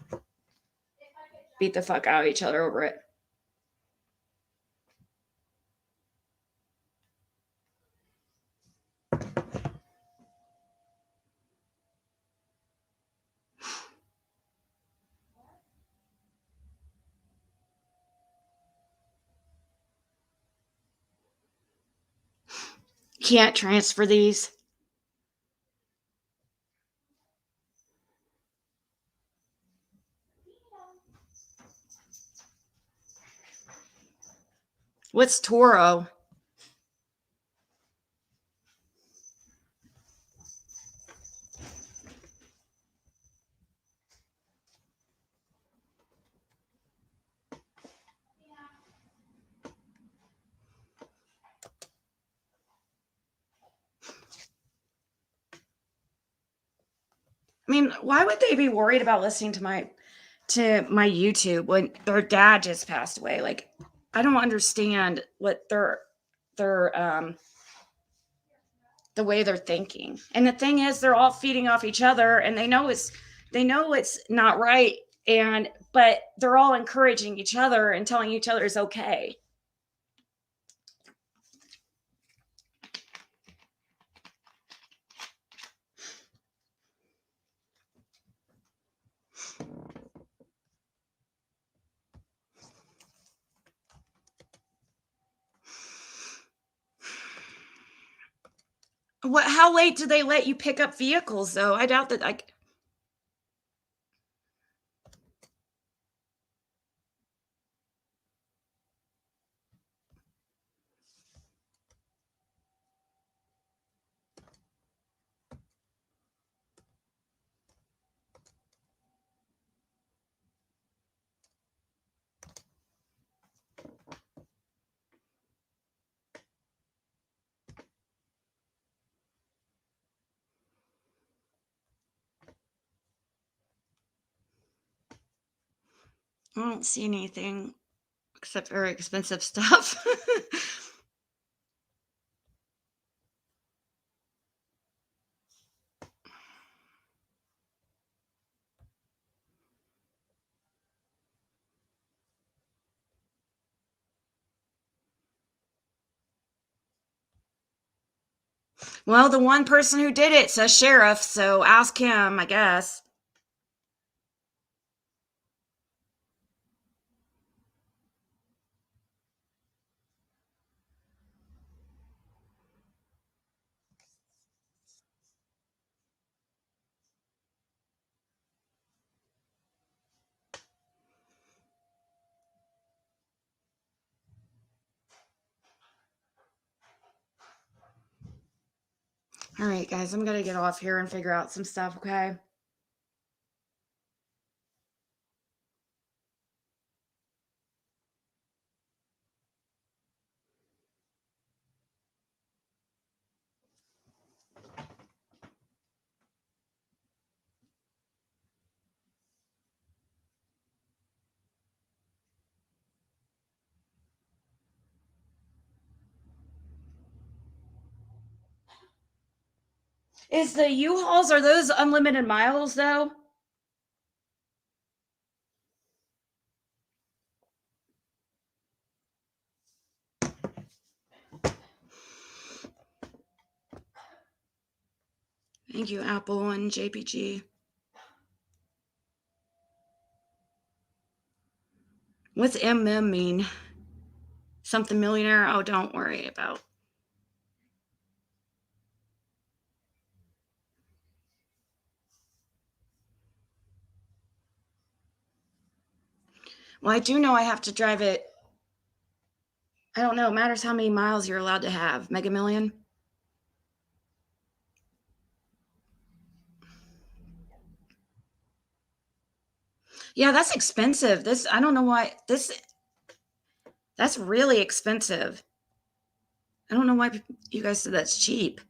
beat the fuck out of each other over it. Can't transfer these. What's Toro? I mean, why would they be worried about listening to my YouTube when their dad just passed away? Like, I don't understand what their the way they're thinking. And the thing is, they're all feeding off each other, and they know it's not right, and but they're all encouraging each other and telling each other it's okay. What? How late do they let you pick up vehicles, though? I doubt that. Like, I don't see anything except very expensive stuff. Well, the one person who did it says sheriff, so ask him, I guess. All right, guys, I'm gonna get off here and figure out some stuff, okay? Is the U-Hauls, are those unlimited miles though? Thank you, Apple and JPG. What's MM mean? Something millionaire? Oh, don't worry about. Well, I do know I have to drive it. I don't know. It matters how many miles you're allowed to have. Mega Million? Yeah, that's expensive. This, I don't know why that's really expensive. I don't know why you guys said that's cheap.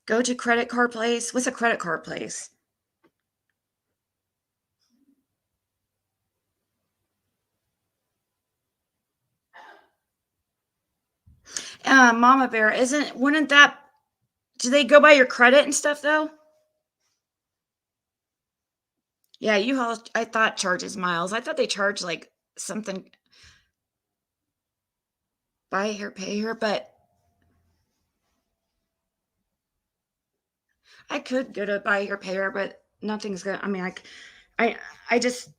Go to credit card place. What's a credit card place? Mama Bear, wouldn't that, do they go by your credit and stuff though? Yeah, U-Haul, I thought charges miles. I thought they charge like something, buy here, pay here, but I could go to buy here, pay here, but nothing's gonna, I mean, I, I just,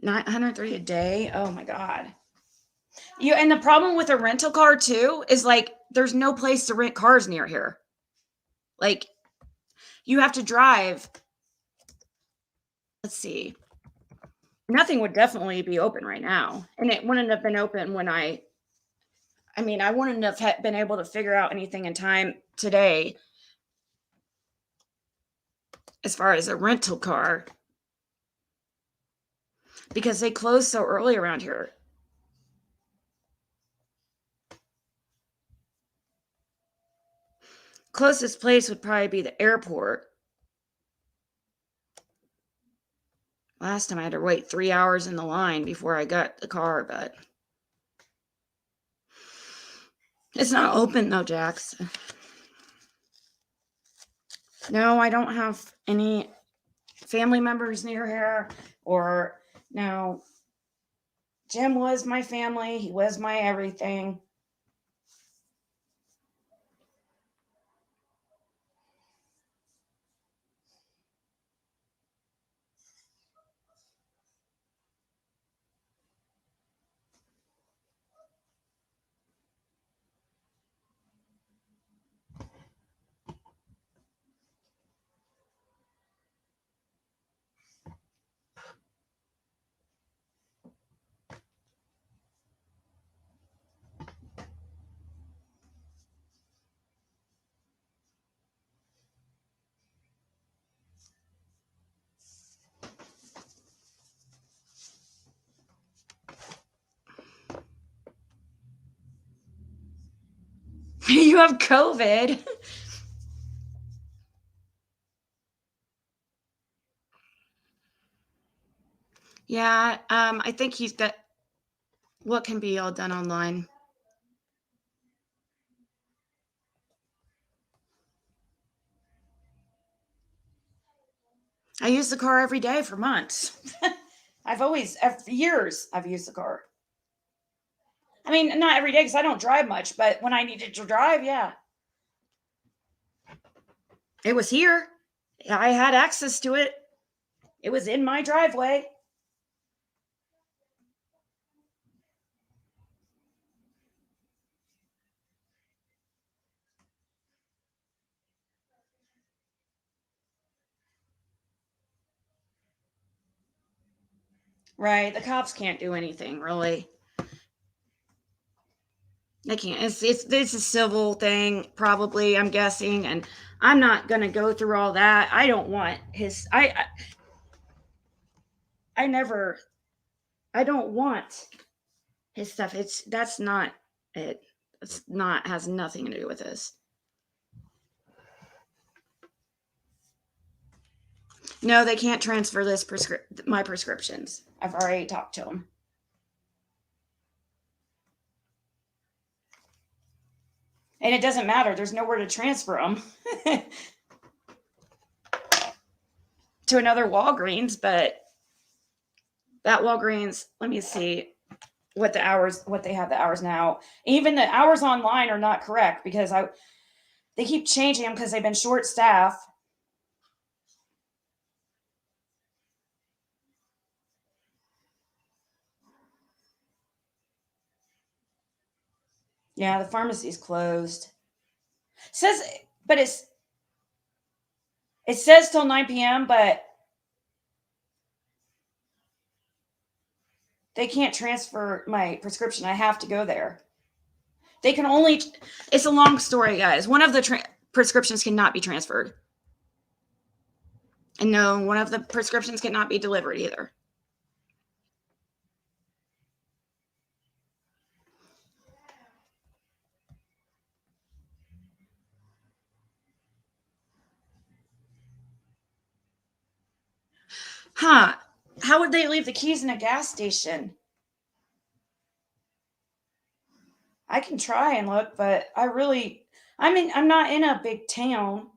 $930 a day. Oh my God. And the problem with a rental car too is like there's no place to rent cars near here. Like you have to drive. Let's see. Nothing would definitely be open right now. And it wouldn't have been open when I mean, I wouldn't have been able to figure out anything in time today as far as a rental car because they close so early around here. Closest place would probably be the airport. Last time I had to wait 3 hours in the line before I got the car, but it's not open though, Jax. No, I don't have any family members near here, or no. Jim was my family. He was my everything. You have COVID. Yeah, I think he's got what can be all done online. I use the car every day for months. For years, I've used the car. I mean, not every day because I don't drive much, but when I needed to drive, yeah. It was here. I had access to it. It was in my driveway. Right. The cops can't do anything, really. They can't. It's a civil thing, probably, I'm guessing, and I'm not gonna go through all that. I don't want his I never I don't want his stuff. That's not it. It's not has nothing to do with this. No, they can't transfer my prescriptions. I've already talked to them. And it doesn't matter. There's nowhere to transfer them to another Walgreens, but that Walgreens, let me see what they have the hours now. Even the hours online are not correct because they keep changing them because they've been short staffed. Yeah, the pharmacy's closed. Says, but it says till 9 p.m., but they can't transfer my prescription. I have to go there. They can only, it's a long story, guys. One of the prescriptions cannot be transferred. And no, one of the prescriptions cannot be delivered either. Huh. How would they leave the keys in a gas station? I can try and look, but I'm not in a big town.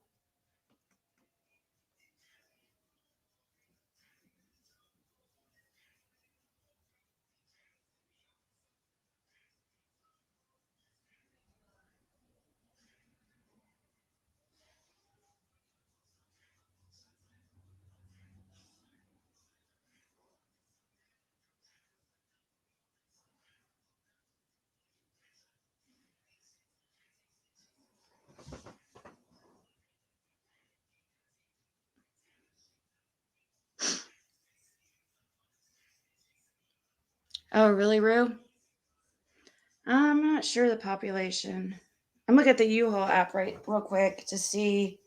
Oh, really, Rue? I'm not sure the population. I'm looking at the U-Haul app real quick to see.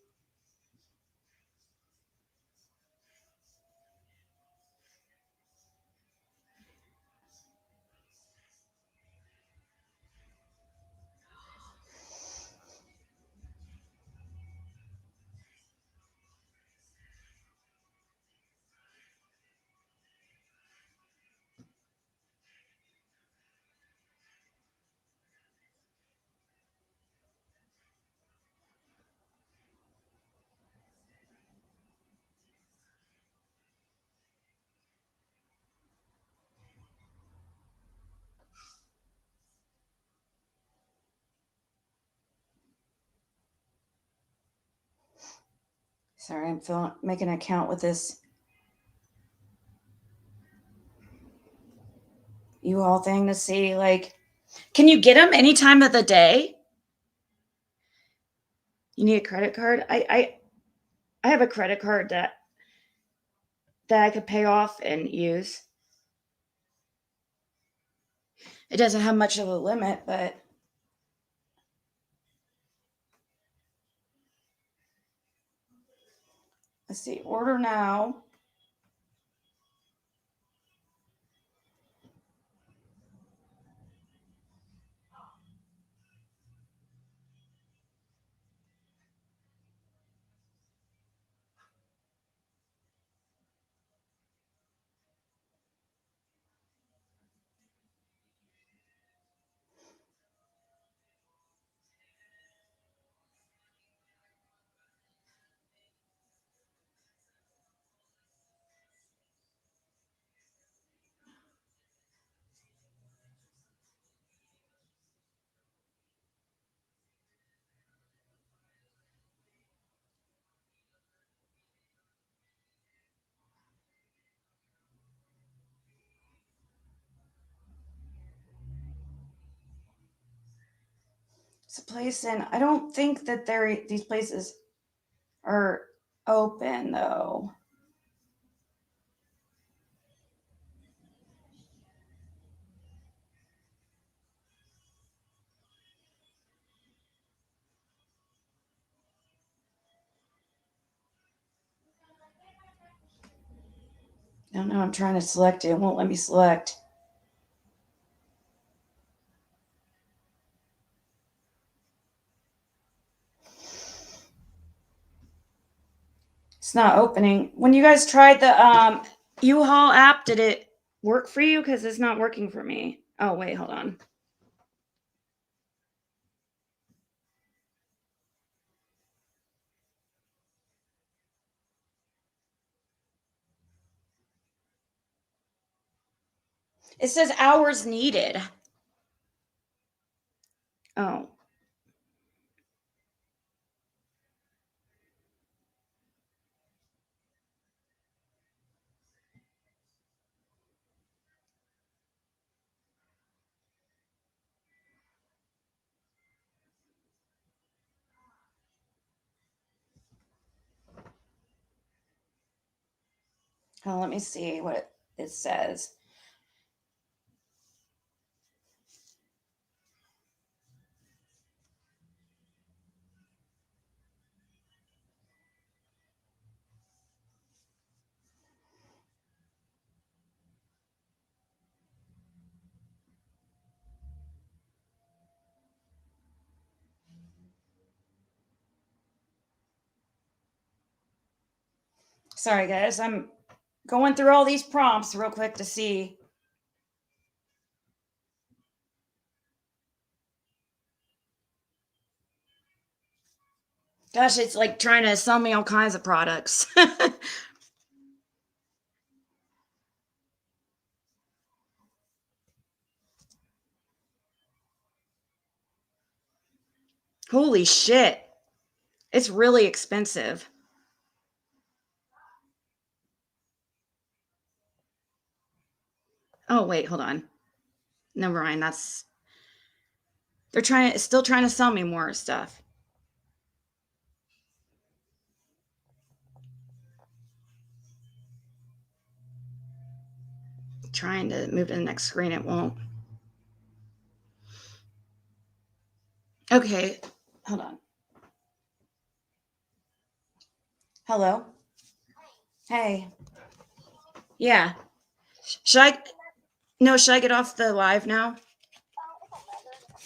Sorry, I'm making an account with this U-Haul thing to see, like, can you get them any time of the day? You need a credit card? I have a credit card that I could pay off and use. It doesn't have much of a limit, but let's see. Order now. It's a place, and I don't think that these places are open though. I don't know. I'm trying to select it. It won't let me select. It's not opening. When you guys tried the U-Haul app, did it work for you? Because it's not working for me. Oh, wait, hold on. It says hours needed. Oh. Oh, let me see what it says. Sorry, guys. I'm going through all these prompts real quick to see. Gosh, it's like trying to sell me all kinds of products. Holy shit. It's really expensive. Oh, wait, hold on. Never mind. They're still trying to sell me more stuff. Trying to move to the next screen, it won't. Okay, hold on. Hello? Hey. Yeah. Should I get off the live now?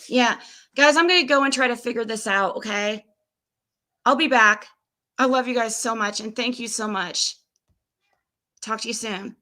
Yeah. Guys, I'm going to go and try to figure this out, okay? I'll be back. I love you guys so much, and thank you so much. Talk to you soon.